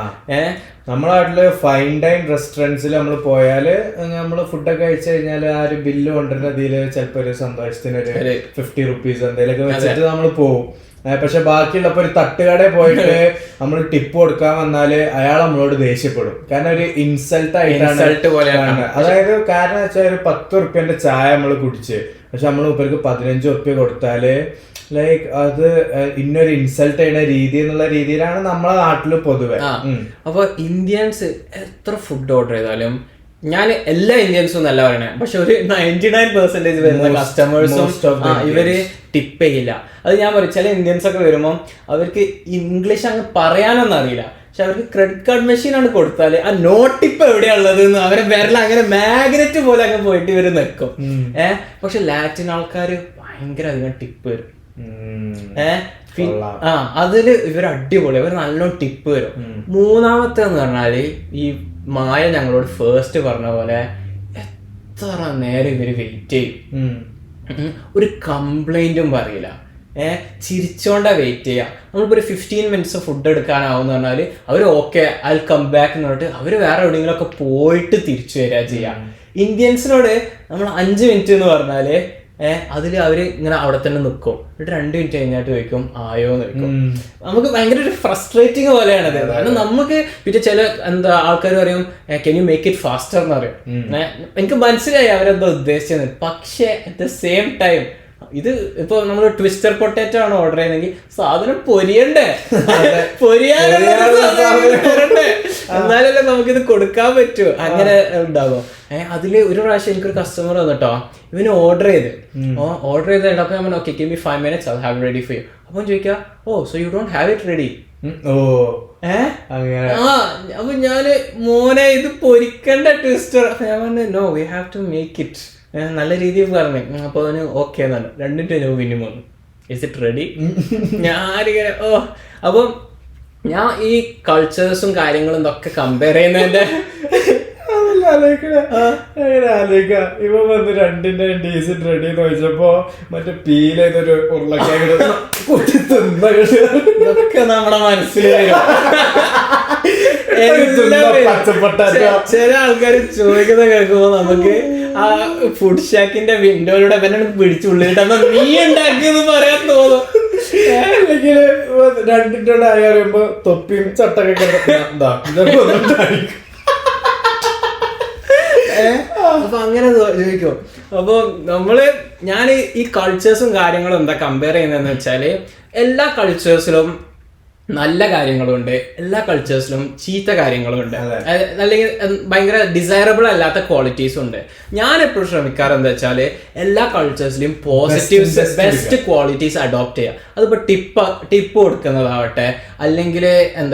നമ്മുടെ നാട്ടില് ഫൈൻ ഡൈൻ റെസ്റ്റോറൻറ്റ്സിൽ നമ്മൾ പോയാല് നമ്മള് ഫുഡൊക്കെ കഴിച്ചു കഴിഞ്ഞാല് ആ ഒരു ബില്ല് കൊണ്ടുവരുന്നതില് ചിലപ്പോ ഒരു സന്തോഷത്തിന് ഒരു 50 റുപ്പീസ് എന്തെങ്കിലുമൊക്കെ വെച്ചിട്ട് നമ്മൾ പോകും. പക്ഷെ ബാക്കിയുള്ളപ്പോ ഒരു തട്ടുകടയിൽ പോയിട്ട് നമ്മൾ ടിപ്പ് കൊടുക്കാൻ വന്നാല് അയാൾ നമ്മളോട് ദേഷ്യപ്പെടും. കാരണം ഒരു ഇൻസൾട്ട് ആയിട്ടാണ്. അതായത് കാരണം വെച്ചാൽ ഒരു 10 റുപ്യന്റെ ചായ നമ്മൾ കുടിച്ച്, പക്ഷെ നമ്മൾ ഇവർക്ക് 15 റുപ്യ കൊടുത്താല് ലൈക്ക് അത് ഇന്നൊരു ഇൻസൾട്ട് ചെയ്യുന്ന രീതി എന്നുള്ള രീതിയിലാണ് നമ്മളെ നാട്ടില് പൊതുവെ. അപ്പൊ ഇന്ത്യൻസ് എത്ര ഫുഡ് ഓർഡർ ചെയ്താലും, ഞാൻ എല്ലാ ഇന്ത്യൻസും നല്ല പറയണേ, പക്ഷെ ഒരു 99% വരുന്ന കസ്റ്റമേഴ്സും ഇവര് ടിപ്പ് ചെയ്യില്ല. അത് ഞാൻ പറയും, ചില ഇന്ത്യൻസ് ഒക്കെ വരുമ്പോൾ അവർക്ക് ഇംഗ്ലീഷ് അങ്ങ് പറയാനൊന്നും അറിയില്ല, പക്ഷെ അവർക്ക് ക്രെഡിറ്റ് കാർഡ് മെഷീൻ ആണ് കൊടുത്താല് ആ നോ ടിപ്പ് എവിടെയുള്ളത് എന്ന് അവരെ വിരൽ അങ്ങനെ മാഗ്നറ്റ് പോലെ അങ്ങ് പോയിട്ട് ഇവര് നിൽക്കും. പക്ഷെ ലാറ്റിൻ ആൾക്കാര് ഭയങ്കര അധികം ടിപ്പ് വരും. അതില് ഇവർ അടിപൊളി, ഇവർ നല്ലോണം ടിപ്പ് വരും. 3ാമത്തെ എന്ന് പറഞ്ഞാല് ഈ മായ ഞങ്ങളോട് ഫസ്റ്റ് പറഞ്ഞ പോലെ എത്ര നേരം ഇവര് വെയിറ്റ് ചെയ്യും, ഒരു കംപ്ലൈന്റും പറയില്ല, ചിരിച്ചോണ്ടാ വെയിറ്റ് ചെയ്യാം. നമ്മളിപ്പോ ഒരു 15 മിനിറ്റ്സ് ഫുഡ് എടുക്കാനാവും പറഞ്ഞാല് അവര് ഓക്കെ ഐ കം ബാക്ക് എന്ന് പറഞ്ഞിട്ട് അവര് വേറെ എവിടെയെങ്കിലും ഒക്കെ പോയിട്ട് തിരിച്ചു വരിക ചെയ്യാം. ഇന്ത്യൻസിനോട് നമ്മൾ 5 മിനിറ്റ് എന്ന് പറഞ്ഞാല് അതില് അവര് ഇങ്ങനെ അവിടെ തന്നെ നിൽക്കും, എന്നിട്ട് 2 മിനിറ്റ് കഴിഞ്ഞിട്ട് ചോദിക്കും ആയോ എന്ന് ചോദിക്കും. നമുക്ക് ഭയങ്കര ഒരു ഫ്രസ്ട്രേറ്റിംഗ് പോലെയാണ് അത്. കാരണം നമുക്ക് പിന്നെ ചില ആൾക്കാർ പറയും can you make it faster എന്ന് പറയും. എനിക്ക് മനസ്സിലായി അവരെന്താ ഉദ്ദേശിച്ചത്. പക്ഷെ അറ്റ് ദ സെയിം ടൈം ഇത് ഇപ്പൊ നമ്മൾ ട്വിസ്റ്റർ പൊട്ടാറ്റോ ആണ് ഓർഡർ ചെയ്യുന്നെങ്കിൽ സാധനം പൊരിയണ്ടേ, എന്നാലല്ലേ നമുക്കിത് കൊടുക്കാൻ പറ്റൂ. അങ്ങനെ ഉണ്ടാകും. അതില് ഒരു പ്രാവശ്യം എനിക്കൊരു കസ്റ്റമർ വന്നിട്ടോ, ഇവന് ഓർഡർ ചെയ്ത് അപ്പൊ ഞാൻ okay give me 5 minutes I have ready for you. അപ്പൊ ചോദിക്കാം so you don't have it ready. അപ്പൊ ഞാന് മോനെ ഇത് പൊരിക്കണ്ട ട്വിസ്റ്റർ. ഞാൻ പറഞ്ഞു no we have to make it, നല്ല രീതിയിൽ പറഞ്ഞു. അപ്പൊ അവന് ഓക്കെ എന്നാണ്. 2 മിനിറ്റ് പിന്നെ വന്നു ഇസ് ഇറ്റ് റെഡി. ഞാനിങ്ങനെ അപ്പം ഞാൻ ഈ കൾച്ചേഴ്സും കാര്യങ്ങളും ഇതൊക്കെ കമ്പയർ ചെയ്യുന്നതിന്റെ ആലോചിക്ക ഇവ വന്ന് രണ്ടിന്റെ ഡീസന്റ് റെഡി എന്ന് ചോദിച്ചപ്പോ മറ്റേ പീലൊരു ഉരുളക്കിഴങ്ങ് കുത്തി തിന്ന ഇതൊക്കെ നമ്മുടെ മനസ്സിൽ ചില ആൾക്കാർ ചോദിക്കുന്ന കേൾക്കുമ്പോ നമുക്ക് ആ ഫുഡ് ഷാക്കിന്റെ വിൻഡോയിലൂടെ പിടിച്ചു ഉള്ളിട്ട് നീ ഉണ്ടാക്കിയെന്ന് പറയാൻ തോന്നും. അല്ലെങ്കിൽ രണ്ടിന്റെ ആയി പറയുമ്പോ തൊപ്പിയും ചട്ടൊക്കെ അപ്പൊ അങ്ങനെ ചോദിക്കും. അപ്പൊ ഞാൻ ഈ കൾച്ചേഴ്സും കാര്യങ്ങളും എന്താ കമ്പയർ ചെയ്യുന്നതെന്ന് വെച്ചാല് എല്ലാ കൾച്ചേഴ്സിലും നല്ല കാര്യങ്ങളുണ്ട്, എല്ലാ കൾച്ചേഴ്സിലും ചീത്ത കാര്യങ്ങളുണ്ട്, അല്ലെങ്കിൽ ഭയങ്കര ഡിസൈറബിൾ അല്ലാത്ത ക്വാളിറ്റീസും ഉണ്ട്. ഞാൻ എപ്പോഴും ശ്രമിക്കാറ് എന്താ വെച്ചാല് എല്ലാ കൾച്ചേഴ്സിലും പോസിറ്റീവ്സ് ബെസ്റ്റ് ക്വാളിറ്റീസ് അഡോപ്റ്റ് ചെയ്യുക. അതിപ്പോ ടിപ്പ് കൊടുക്കുന്നതാവട്ടെ, അല്ലെങ്കിൽ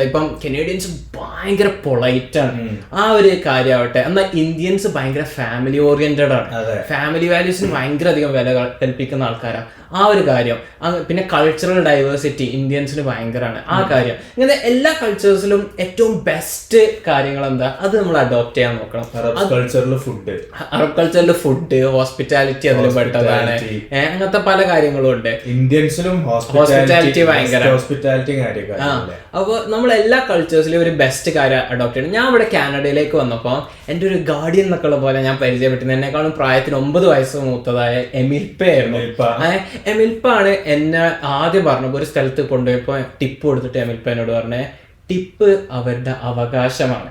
ഇപ്പം കനേഡിയൻസ് ഭയങ്കര പൊളൈറ്റ് ആണ്, ആ ഒരു കാര്യമാവട്ടെ. എന്നാൽ ഇന്ത്യൻസ് ഭയങ്കര ഫാമിലി ഓറിയന്റഡ് ആണ്, ഫാമിലി വാല്യൂസിന് ഭയങ്കര അധികം വില കൽപ്പിക്കുന്ന ആൾക്കാരാണ്, ആ ഒരു കാര്യം. പിന്നെ കൾച്ചറൽ ഡൈവേഴ്സിറ്റി ഇന്ത്യൻസിന് ഭയങ്കരമാണ്, ആ കാര്യം. ഇങ്ങനെ എല്ലാ കൾച്ചേഴ്സിലും ഏറ്റവും ബെസ്റ്റ് കാര്യങ്ങൾ എന്താ അത് നമ്മൾ അഡോപ്റ്റ് ചെയ്യാൻ നോക്കണം. അറബ് കൾച്ചറിൽ ഫുഡ്, ഹോസ്പിറ്റാലിറ്റി അതിൽ പെട്ടതാണ്, അങ്ങനത്തെ പല കാര്യങ്ങളും ഉണ്ട്. ഇന്ത്യൻസിലും ഹോസ്പിറ്റാലിറ്റി ഭയങ്കര. അപ്പൊ നമ്മൾ എല്ലാ കൾച്ചേഴ്സിലും ഒരു ബെസ്റ്റ് കാര്യം അഡോപ്റ്റ് ചെയ്യണം. ഞാൻ ഇവിടെ കാനഡയിലേക്ക് വന്നപ്പോൾ എൻ്റെ ഒരു ഗാർഡിയൻ എന്നൊക്കെ ഉള്ള പോലെ ഞാൻ പരിചയപ്പെട്ടത് എന്നെക്കാളും പ്രായത്തിന് 9 വയസ്സ് മൂത്തതായ എമിൽപ്പയായിരുന്നു. എമിൽപ്പാണ് എന്നെ ആദ്യം പറഞ്ഞപ്പോൾ ഒരു സ്ഥലത്ത് കൊണ്ടുപോയപ്പോ ടിപ്പ് കൊടുത്തിട്ട് എമിൽപ്പ എന്നോട് പറഞ്ഞേ, ടിപ്പ് അവരുടെ അവകാശമാണ്,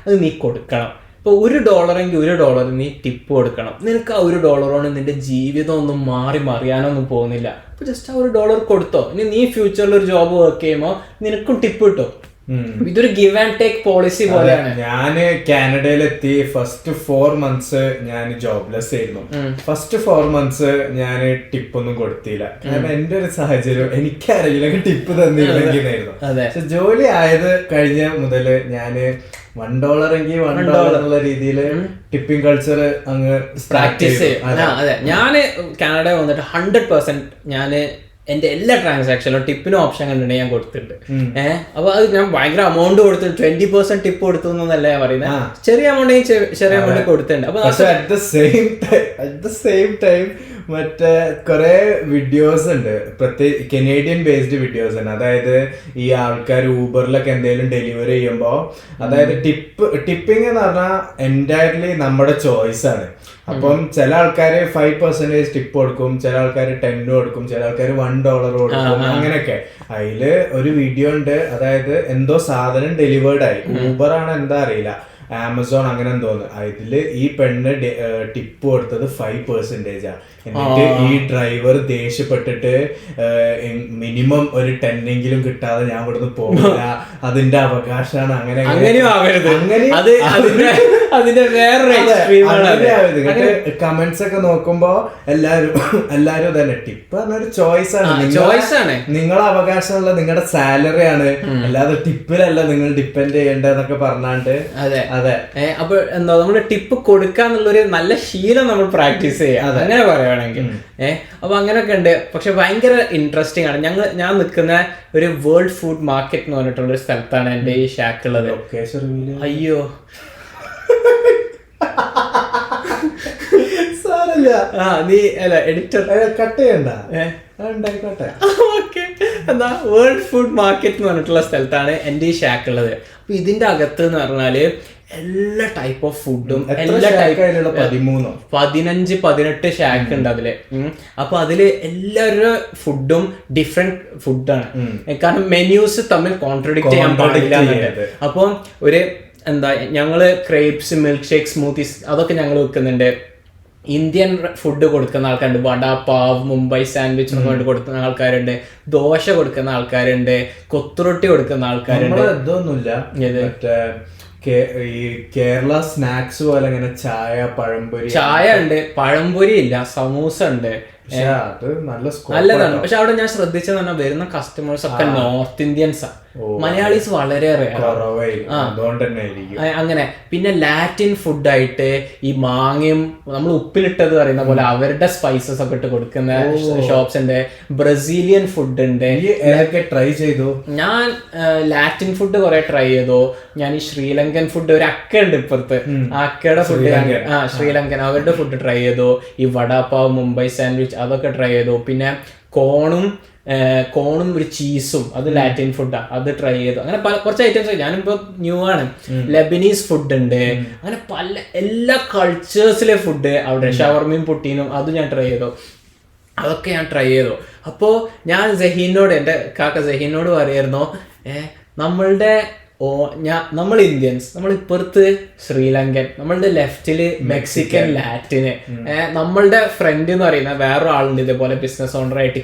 അത് നീ കൊടുക്കണം. ഇപ്പൊ $1 $1 നീ ടിപ്പ് കൊടുക്കണം. നിനക്ക് ആ $1 കൊണ്ട് നിന്റെ ജീവിതം ഒന്നും മറിയാനൊന്നും പോകുന്നില്ല. അപ്പൊ ജസ്റ്റ് ആ $1 കൊടുത്തോ. ഇനി നീ ഫ്യൂച്ചറിൽ ഒരു ജോബ് വർക്ക് ചെയ്യുമ്പോ നിനക്കും ടിപ്പ് കിട്ടും. ഇതൊരു ഗിവ് ആൻഡ് ടേക്ക് പോളിസി പോലെയാണ്. ഞാന് കാനഡയിലെത്തി ഫസ്റ്റ് 4 months ഞാൻ ജോബ്ലെസ് ആയിരുന്നു. ഫസ്റ്റ് 4 months ഞാൻ ടിപ്പ് ഒന്നും കൊടുത്തില്ല. കാരണം എന്റെ ഒരു സാഹചര്യം എനിക്കറിയില്ല ടിപ്പ് തന്നിരുന്നെങ്കിലായിരുന്നു. പക്ഷെ ജോലി ആയത് കഴിഞ്ഞ മുതല് ഞാന് $1 എന്നുള്ള രീതിയില് ടിപ്പിംഗ് കൾച്ചർ അങ്ങ് പ്രാക്ടീസ് ചെയ്യും. അതെ, ഞാന് കാനഡയിൽ വന്നിട്ട് 100% ഞാന് എന്റെ എല്ലാ ട്രാൻസാക്ഷനിലും ടിപ്പിന് ഓപ്ഷൻ കണ്ടിട്ടുണ്ടെങ്കിൽ ഞാൻ കൊടുത്തിട്ടുണ്ട്. അപ്പൊ അത് ഞാൻ ഭയങ്കര എമൗണ്ട് കൊടുത്തിട്ട് 20% ടിപ്പ് കൊടുത്തു എന്നല്ല ഞാൻ പറയുന്നത്. ചെറിയ എമൗണ്ട് കൊടുത്തിട്ടുണ്ട്. അപ്പൊ അറ്റ് ദ സെയിം ടൈം മറ്റേ കുറെ വീഡിയോസ് ഉണ്ട്, പ്രത്യേക കനേഡിയൻ ബേസ്ഡ് വീഡിയോസ് ഉണ്ട്. അതായത് ഈ ആൾക്കാർ ഊബറിലൊക്കെ എന്തെങ്കിലും ഡെലിവറി ചെയ്യുമ്പോൾ, അതായത് ടിപ്പിംഗ് എന്ന് പറഞ്ഞാൽ എൻറ്റയർലി നമ്മുടെ ചോയ്സ് ആണ്. അപ്പം ചില ആൾക്കാര് 5% ടിപ്പ് കൊടുക്കും, ചില ആൾക്കാർ 10 കൊടുക്കും, ചില ആൾക്കാർ $1 കൊടുക്കും, അങ്ങനെയൊക്കെ. അതില് ഒരു വീഡിയോ ഉണ്ട്, അതായത് എന്തോ സാധനം ഡെലിവേർഡ് ആയി, ഊബർ ആണ് എന്താ അറിയില്ല, ആമസോൺ അങ്ങനെ എന്തോന്ന്, അതില് ഈ പെണ്ണ് ടിപ്പ് കൊടുത്തത് 5%. എന്നിട്ട് ഈ ഡ്രൈവർ ദേഷ്യപ്പെട്ടിട്ട് മിനിമം ഒരു 10 കിട്ടാതെ ഞാൻ ഇവിടുന്ന് പോകില്ല, അതിന്റെ അവകാശമാണ്, അങ്ങനെ കമന്റ്സ് ഒക്കെ നോക്കുമ്പോ എല്ലാരും തന്നെ ടിപ്പ് പറഞ്ഞൊരു ചോയ്സ് ആണ്, നിങ്ങളെ അവകാശമുള്ള നിങ്ങളുടെ സാലറി ആണ്, അല്ലാതെ ടിപ്പിലല്ല നിങ്ങൾ ഡിപ്പെൻഡ് ചെയ്യേണ്ടതെന്നൊക്കെ പറഞ്ഞാണ്ട്. അതെ, അപ്പൊ എന്താ നമ്മള് ടിപ്പ് കൊടുക്കാന്നുള്ളൊരു നല്ല ശീലം നമ്മൾ പ്രാക്ടീസ് ചെയ്യാം, അങ്ങനെ പറയുകയാണെങ്കിൽ. അപ്പൊ അങ്ങനെയൊക്കെ ഉണ്ട്. പക്ഷെ ഭയങ്കര ഇൻട്രസ്റ്റിംഗ് ആണ്. ഞാൻ നിൽക്കുന്ന ഒരു വേൾഡ് ഫുഡ് മാർക്കറ്റ് എന്ന് പറഞ്ഞിട്ടുള്ള ഒരു സ്ഥലത്താണ് എന്റെ ഈ ഷാക്ക് ഉള്ളത്. അയ്യോ നീ അല്ല എഡിറ്റർ കട്ട് ചെയ്യണ്ട. എന്താ വേൾഡ് ഫുഡ് മാർക്കറ്റ് എന്ന് പറഞ്ഞിട്ടുള്ള സ്ഥലത്താണ് എന്റെ ഈ ഷാക്ക് ഉള്ളത്. അപ്പൊ ഇതിന്റെ അകത്ത് എന്ന് പറഞ്ഞാല് എല്ലാ ടൈപ്പ് ഓഫ് ഫുഡും, എല്ലാ ടൈപ്പ് 15-18 ഷാക്ക് ഉണ്ട് അതില്. അപ്പൊ അതില് എല്ലാവരുടെ ഫുഡും ഡിഫറെന്റ് ഫുഡാണ്. കാരണം മെന്യൂസ് തമ്മിൽ കോൺട്രഡിക്ട് ചെയ്യാൻ പാടില്ല. അപ്പൊ ഒരു ഞങ്ങള് ക്രേപ്സ്, മിൽക്ക് ഷേക്ക്, സ്മൂത്തീസ് അതൊക്കെ ഞങ്ങൾ വെക്കുന്നുണ്ട്. ഇന്ത്യൻ ഫുഡ് കൊടുക്കുന്ന ആൾക്കാരുണ്ട്, വട പാവ്, മുംബൈ സാൻഡ്വിച്ച് കൊണ്ട് കൊടുക്കുന്ന ആൾക്കാരുണ്ട്, ദോശ കൊടുക്കുന്ന ആൾക്കാരുണ്ട്, കൊത്തുറൊട്ടി കൊടുക്കുന്ന ആൾക്കാരുണ്ട്. ഈ കേരള സ്നാക്സ് പോലെ അങ്ങനെ ചായ ഉണ്ട്, പഴംപൊരി ഇല്ല, സമൂസ ഉണ്ട്. നല്ലതാണ്. പക്ഷെ അവിടെ ഞാൻ ശ്രദ്ധിച്ചെന്ന് പറഞ്ഞാൽ വരുന്ന കസ്റ്റമേഴ്സ് ഒക്കെ നോർത്ത് ഇന്ത്യൻസ് ആണ്. മലയാളീസ് വളരെ അതുകൊണ്ട് തന്നെ ആയിരിക്കും. അങ്ങനെ. പിന്നെ ലാറ്റിൻ ഫുഡായിട്ട് ഈ മാങ്ങയും നമ്മൾ ഉപ്പിലിട്ടത് പറയുന്ന പോലെ അവരുടെ സ്പൈസസ് ഒക്കെ ഇട്ട് കൊടുക്കുന്ന ഷോപ്സ് ഉണ്ട്. ബ്രസീലിയൻ ഫുഡ് ഉണ്ട്. ട്രൈ ചെയ്തു ഞാൻ. ലാറ്റിൻ ഫുഡ് കുറെ ട്രൈ ചെയ്തു ഞാൻ. ഈ ശ്രീലങ്കൻ ഫുഡ് ഒരു അക്ക ഉണ്ട് ഇപ്പുറത്ത്, ആ അക്കയുടെ ഫുഡ് ശ്രീലങ്കൻ അവരുടെ ഫുഡ് ട്രൈ ചെയ്തു. ഈ വടാപ്പാവ്, മുംബൈ സാൻഡ്വിച്ച് അതൊക്കെ ട്രൈ ചെയ്തു. പിന്നെ കോണും ഒരു ചീസും അത് ലാറ്റിൻ ഫുഡാണ്, അത് ട്രൈ ചെയ്തു. അങ്ങനെ കുറച്ച് ഐറ്റംസ്. ഞാനിപ്പോ ന്യൂ ആണ്. ലെബനീസ് ഫുഡ് ഉണ്ട്. അങ്ങനെ എല്ലാ കൾച്ചേഴ്സിലെ ഫുഡ് അവിടെ. ഷവർമയും പുട്ടീനും അത് ഞാൻ ട്രൈ ചെയ്തു. അതൊക്കെ ഞാൻ ട്രൈ ചെയ്തു. അപ്പോൾ ഞാൻ സഹീനോട്, എൻ്റെ കാക്ക സഹീനോട് പറയായിരുന്നു, നമ്മൾ ഇന്ത്യൻസ്, നമ്മൾ ഇപ്പുറത്ത് ശ്രീലങ്കൻ, നമ്മളുടെ ലെഫ്റ്റില് മെക്സിക്കൻ, ലാറ്റിന്, നമ്മളുടെ ഫ്രണ്ട് എന്ന് പറയുന്ന വേറൊരു ആളുണ്ട് ഇതേപോലെ ബിസിനസ് ഓണർ ആയിട്ട്,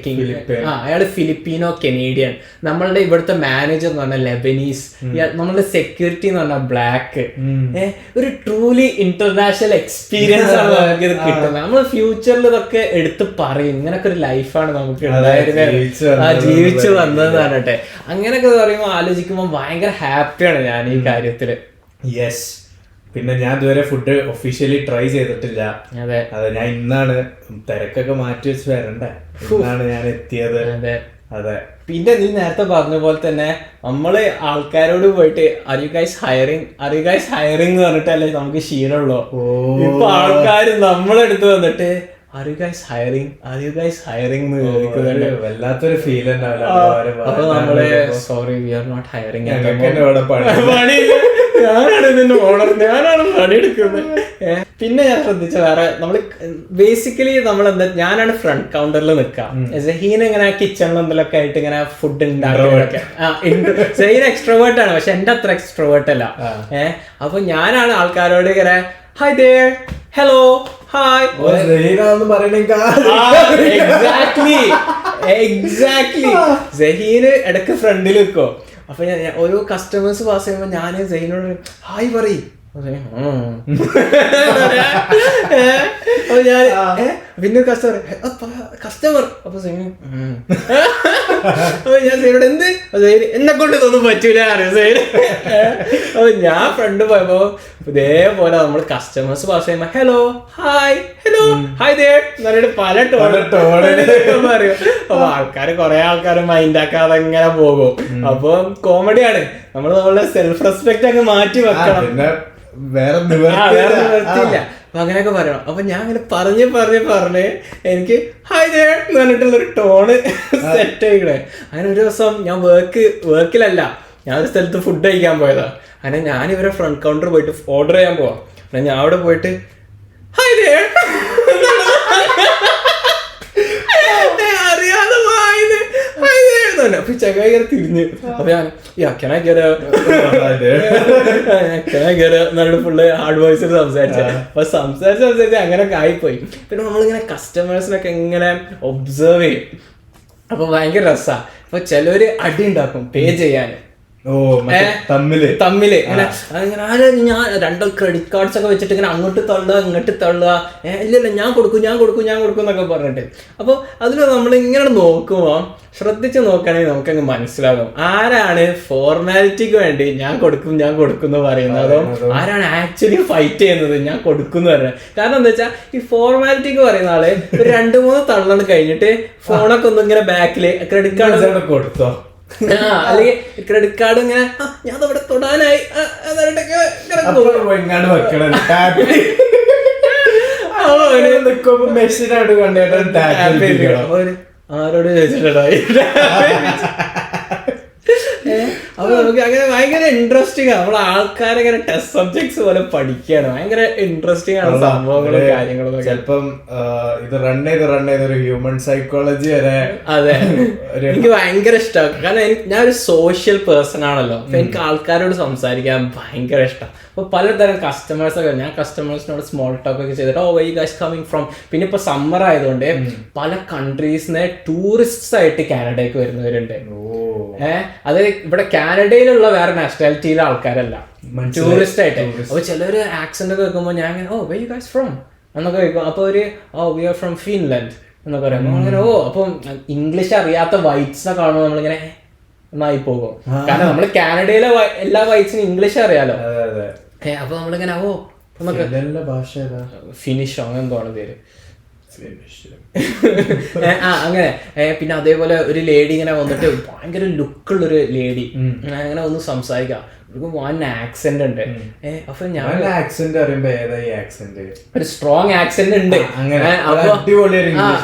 അയാള് ഫിലിപ്പീനോ കനേഡിയൻ, നമ്മളുടെ ഇവിടുത്തെ മാനേജർ എന്ന് പറഞ്ഞാൽ ലെബനീസ്, നമ്മളുടെ സെക്യൂരിറ്റി എന്ന് പറഞ്ഞാൽ ബ്ലാക്ക്. ഒരു ട്രൂലി ഇന്റർനാഷണൽ എക്സ്പീരിയൻസ് ആണ് നമുക്ക് ഇത് കിട്ടുന്നത്. നമ്മൾ ഫ്യൂച്ചറിൽ ഇതൊക്കെ എടുത്ത് പറയും, ഇങ്ങനൊക്കെ ഒരു ലൈഫാണ് നമുക്ക് ജീവിച്ചു വന്നതെന്ന് പറഞ്ഞിട്ടെ. അങ്ങനെയൊക്കെ പറയുമ്പോൾ ആലോചിക്കുമ്പോൾ ഭയങ്കര ഹാപ്പിയാണ് ഞാൻ ഈ കാര്യത്തില്. യെസ്. പിന്നെ ഞാൻ ഇതുവരെ ഫുഡ് ഒഫീഷ്യലി ട്രൈ ചെയ്തിട്ടില്ല. അതെ, ഞാൻ ഇന്നാണ് തിരക്കൊക്കെ മാറ്റി വെച്ച് വരണ്ടേ, ഇന്നാണ് ഞാൻ എത്തിയത്. അതെ. പിന്നെ നീ നേരത്തെ പറഞ്ഞ പോലെ തന്നെ നമ്മള് ആൾക്കാരോട് പോയിട്ട് ആർ യു ഗൈസ് ഹയറിംഗ് എന്ന് പറഞ്ഞിട്ടല്ലേ നമുക്ക് ശീലമുള്ളൂ. ഇപ്പൊ ആൾക്കാര് നമ്മളെടുത്ത് വന്നിട്ട് വല്ലാത്തൊരു ഫീൽ അപ്പൊ നമ്മള് sorry we are not hiring, ഞാനാണ് പണിയെടുക്കുന്നത്. പിന്നെ ഞാൻ ശ്രദ്ധിച്ച വേറെ, നമ്മള് ബേസിക്കലി ഞാനാണ് ഫ്രണ്ട് കൗണ്ടറിൽ നിൽക്കാം. സഹീൻ ഇങ്ങനെ കിച്ചണിൽ എന്തെങ്കിലുമൊക്കെ ആയിട്ട് ഇങ്ങനെ ഫുഡ് ഉണ്ടാക്കുന്നതൊക്കെ. സഹീൻ എക്സ്ട്രോവേർട്ട് ആണ്, പക്ഷെ എന്റെ അത്ര എക്സ്ട്രോവേർട്ട് അല്ല. അപ്പൊ ഞാനാണ് ആൾക്കാരോട് ഇങ്ങനെ hi there, hello, hi, exactly. സഹീന് ഇടയ്ക്ക് ഫ്രണ്ടിൽ വെക്കോ. അപ്പൊ ഞാൻ ഓരോ കസ്റ്റമേഴ്സ് പാസ് ചെയ്യുമ്പോ ഞാന് സഹീനോട് ഹായ് പറയും. അപ്പൊ ഞാൻ പിന്നെ കസ്റ്റമർ അപ്പൊ ഞാൻ സൈനോട് എന്നെ കൊണ്ട് ഇതൊന്നും പറ്റൂല അറിയാം. അപ്പൊ ഞാൻ ഫ്രണ്ട് പോയപ്പോ ഇതേപോലെ നമ്മൾ കസ്റ്റമേഴ്സ് പാസ് ചെയ്യുമ്പോ ഹലോ ഹായ് ദേർ എന്നിട്ട് പല ടോണും പറയും. അപ്പൊ കുറെ ആൾക്കാർ മൈൻഡ് ആക്കാതെ ഇങ്ങനെ പോകും. അപ്പൊ കോമഡിയാണ്. നമ്മളുടെ സെൽഫ് റെസ്പെക്ട് അങ്ങ് മാറ്റി വെക്കണം, വേറെ നിവർത്തിയില്ല. അപ്പൊ അങ്ങനെയൊക്കെ പറയണം. അപ്പൊ ഞാൻ അങ്ങനെ പറഞ്ഞ് എനിക്ക് ഹായ് ദേർ എന്ന് പറഞ്ഞിട്ടുള്ളൊരു ടോണ് സെറ്റ് ആയിക്കണേ. അങ്ങനെ ഒരു ദിവസം ഞാൻ വർക്കിലല്ല, ഞാൻ ഒരു സ്ഥലത്ത് ഫുഡ് കഴിക്കാൻ പോയതാ. അങ്ങനെ ഞാൻ ഇവരെ ഫ്രണ്ട് കൗണ്ടർ പോയിട്ട് ഓർഡർ ചെയ്യാൻ പോവാം. ഞാൻ അവിടെ പോയിട്ട് ഹായ് ദേർ അറിയാതെ അപ്പൊ ചങ്ങായി തിരിഞ്ഞ്. അപ്പൊ ഞാൻ നല്ല ഫുള്ള് ഹാർഡ് വോയിസിൽ സംസാരിച്ച് അങ്ങനെയൊക്കെ ആയിപ്പോയി. പിന്നെ നമ്മളിങ്ങനെ കസ്റ്റമേഴ്സിനൊക്കെ ഇങ്ങനെ ഒബ്സർവ് ചെയ്യും. അപ്പൊ ഭയങ്കര രസാ. അപ്പൊ ചിലര് അടി ഉണ്ടാക്കും പേ ചെയ്യാൻ, തമ്മില് ഞാൻ 2 ക്രെഡിറ്റ് കാർഡ്സ് ഒക്കെ വെച്ചിട്ട് ഇങ്ങനെ അങ്ങോട്ട് തള്ളുക ഇങ്ങോട്ട് തള്ളുക. ഇല്ലല്ല ഞാൻ കൊടുക്കും എന്നൊക്കെ പറഞ്ഞിട്ട്. അപ്പൊ അതിൽ നമ്മൾ ഇങ്ങനെ നോക്കുമ്പോ ശ്രദ്ധിച്ച് നോക്കുകയാണെങ്കിൽ നമുക്കങ്ങ് മനസ്സിലാകും ആരാണ് ഫോർമാലിറ്റിക്ക് വേണ്ടി ഞാൻ കൊടുക്കും എന്ന് പറയുന്നതും ആരാണ് ആക്ച്വലി ഫൈറ്റ് ചെയ്യുന്നത് ഞാൻ കൊടുക്കും എന്ന് പറയുന്നത്. കാരണം എന്താ വെച്ചാൽ ഈ ഫോർമാലിറ്റിക്ക് പറയുന്ന ആള് ഒരു 2-3 തള്ളണ് കഴിഞ്ഞിട്ട് ഫോണൊക്കെ ഒന്നും ഇങ്ങനെ ബാക്കില് ക്രെഡിറ്റ് കാർഡ് കൊടുത്തോ, അല്ലെങ്കിൽ ക്രെഡിറ്റ് കാർഡ് ഇങ്ങനെ ഞാൻ അവിടെ തൊടാനായി ആരോട് ചോദിച്ചിട്ടുണ്ടായി. അപ്പൊ നമുക്ക് അങ്ങനെ ഭയങ്കര ഇൻട്രസ്റ്റിംഗ് ആണ്. നമ്മളെ ആൾക്കാരെ ഇങ്ങനെ ടെസ്റ്റ് സബ്ജക്ട്സ് പോലെ പഠിക്കുകയാണ്. ഭയങ്കര ഇൻട്രസ്റ്റിംഗ് ആണ് സംഭവങ്ങളും കാര്യങ്ങളും. ചിലപ്പം ഇത് റൺ ചെയ്ത് ഒരു ഹ്യൂമൻ സൈക്കോളജി വരെ. അതെ, എനിക്ക് ഭയങ്കര ഇഷ്ടമാണ്. കാരണം ഞാൻ ഒരു സോഷ്യൽ പേഴ്സൺ ആണല്ലോ. അപ്പൊ എനിക്ക് ആൾക്കാരോട് സംസാരിക്കാൻ ഭയങ്കര ഇഷ്ടം. അപ്പൊ പലതരം കസ്റ്റമേഴ്സൊക്കെ ഞാൻ കസ്റ്റമേഴ്സിനോട് സ്മോൾ ടോക്ക് ഒക്കെ ചെയ്തിട്ട് why you guys coming from. പിന്നെ ഇപ്പൊ സമ്മർ ആയതുകൊണ്ട് പല കൺട്രീസിനെ ടൂറിസ്റ്റ്സ് ആയിട്ട് കാനഡയ്ക്ക് വരുന്നവരുണ്ട്. അത് ഇവിടെ കാനഡയിലുള്ള വേറെ നാഷണാലിറ്റിയിലെ ആൾക്കാരല്ല, ടൂറിസ്റ്റ് ആയിട്ട്. അപ്പൊ ചിലര് ആക്സെന്റ് ഒക്കെ വെക്കുമ്പോ ഞാൻ വൈ യു ഗൈസ് ഫ്രം എന്നൊക്കെ വെക്കും. അപ്പൊ ഒരു വി ആർ ഫ്രം ഫിൻലാൻഡ് എന്നൊക്കെ പറയുമ്പോ അങ്ങനെ അപ്പം ഇംഗ്ലീഷ് അറിയാത്ത വൈറ്റ്സിനെ കാണുമ്പോൾ നമ്മളിങ്ങനെ എന്നായി പോകും. കാരണം നമ്മള് കാനഡയിലെ എല്ലാ വൈറ്റ്സിനും ഇംഗ്ലീഷ് അറിയാലോ. അപ്പൊ നമ്മളിങ്ങനെ നമുക്ക് ഭാഷ ഫിനിഷോ അങ്ങനെ എന്തോ ആണ് പേര്. അങ്ങനെ പിന്നെ അതേപോലെ ഒരു ലേഡി ഇങ്ങനെ വന്നിട്ട് ഭയങ്കര ലുക്കുള്ളൊരു ലേഡി അങ്ങനെ ഒന്ന് സംസാരിക്കാം. വൺ ആക്സെന്റ് ഉണ്ട്. അപ്പൊ ഞാൻ ആക്സെന്റ് അറിയുമ്പോ ഏതായി ആക്സെന്റ് ഒരു സ്ട്രോങ് ആക്സെന്റ് ഉണ്ട്.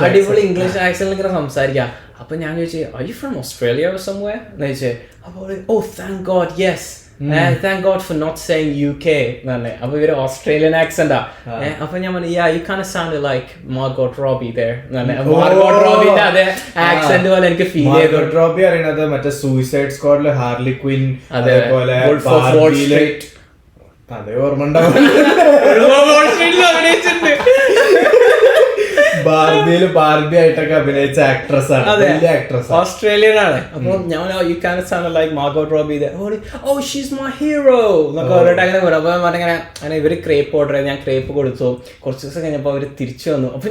അടിപൊളി ഇംഗ്ലീഷ് ആക്സെന്റിൽ ഇങ്ങനെ സംസാരിക്കാം. അപ്പൊ ഞാൻ ചോദിച്ചു are you from Australia or somewhere എന്ന് ചോദിച്ചേ. അപ്പൊ thank God yes thank God for not saying UK എന്ന് പറഞ്ഞേ. അപ്പൊ ഇവര് ഓസ്ട്രേലിയൻ ആക്സെന്റാ. അപ്പൊ ഞാൻ പറഞ്ഞു you kind of sounded like Margot Robbie there എന്ന് പറഞ്ഞേ. Margot Robbieന്റെ അതേ ആക്സെന്റ് പോലെ എനിക്ക് ഫീൽ ചെയ്തു. Margot Robbie അറിയണത് മറ്റേ സൂയിസൈഡ് സ്ക്വാഡിലെ ഹാർലി ക്വിൻ, അതേപോലെ അതേ ഓർമ്മ ഉണ്ടാവും. ബാർബിയില് ബാർബി ആയിട്ടൊക്കെ അഭിനയിച്ച ആക്ട്രസ് ആണ്, വലിയ ആക്ട്രസ്, ഓസ്ട്രേലിയൻ ആണ്. അപ്പൊ ഞാൻ you kind of sound like Margot Robbie there. Oh she's my hero എന്നൊക്കെ പറഞ്ഞിട്ട് അങ്ങനെ പറയും. അപ്പൊ അങ്ങനെ ഇവര് ക്രേപ്പ് ഓർഡർ ചെയ്ത് ഞാൻ ക്രേപ്പ് കൊടുത്തു. കുറച്ച് ദിവസം കഴിഞ്ഞപ്പോ അവര് തിരിച്ചു വന്നു. അപ്പൊ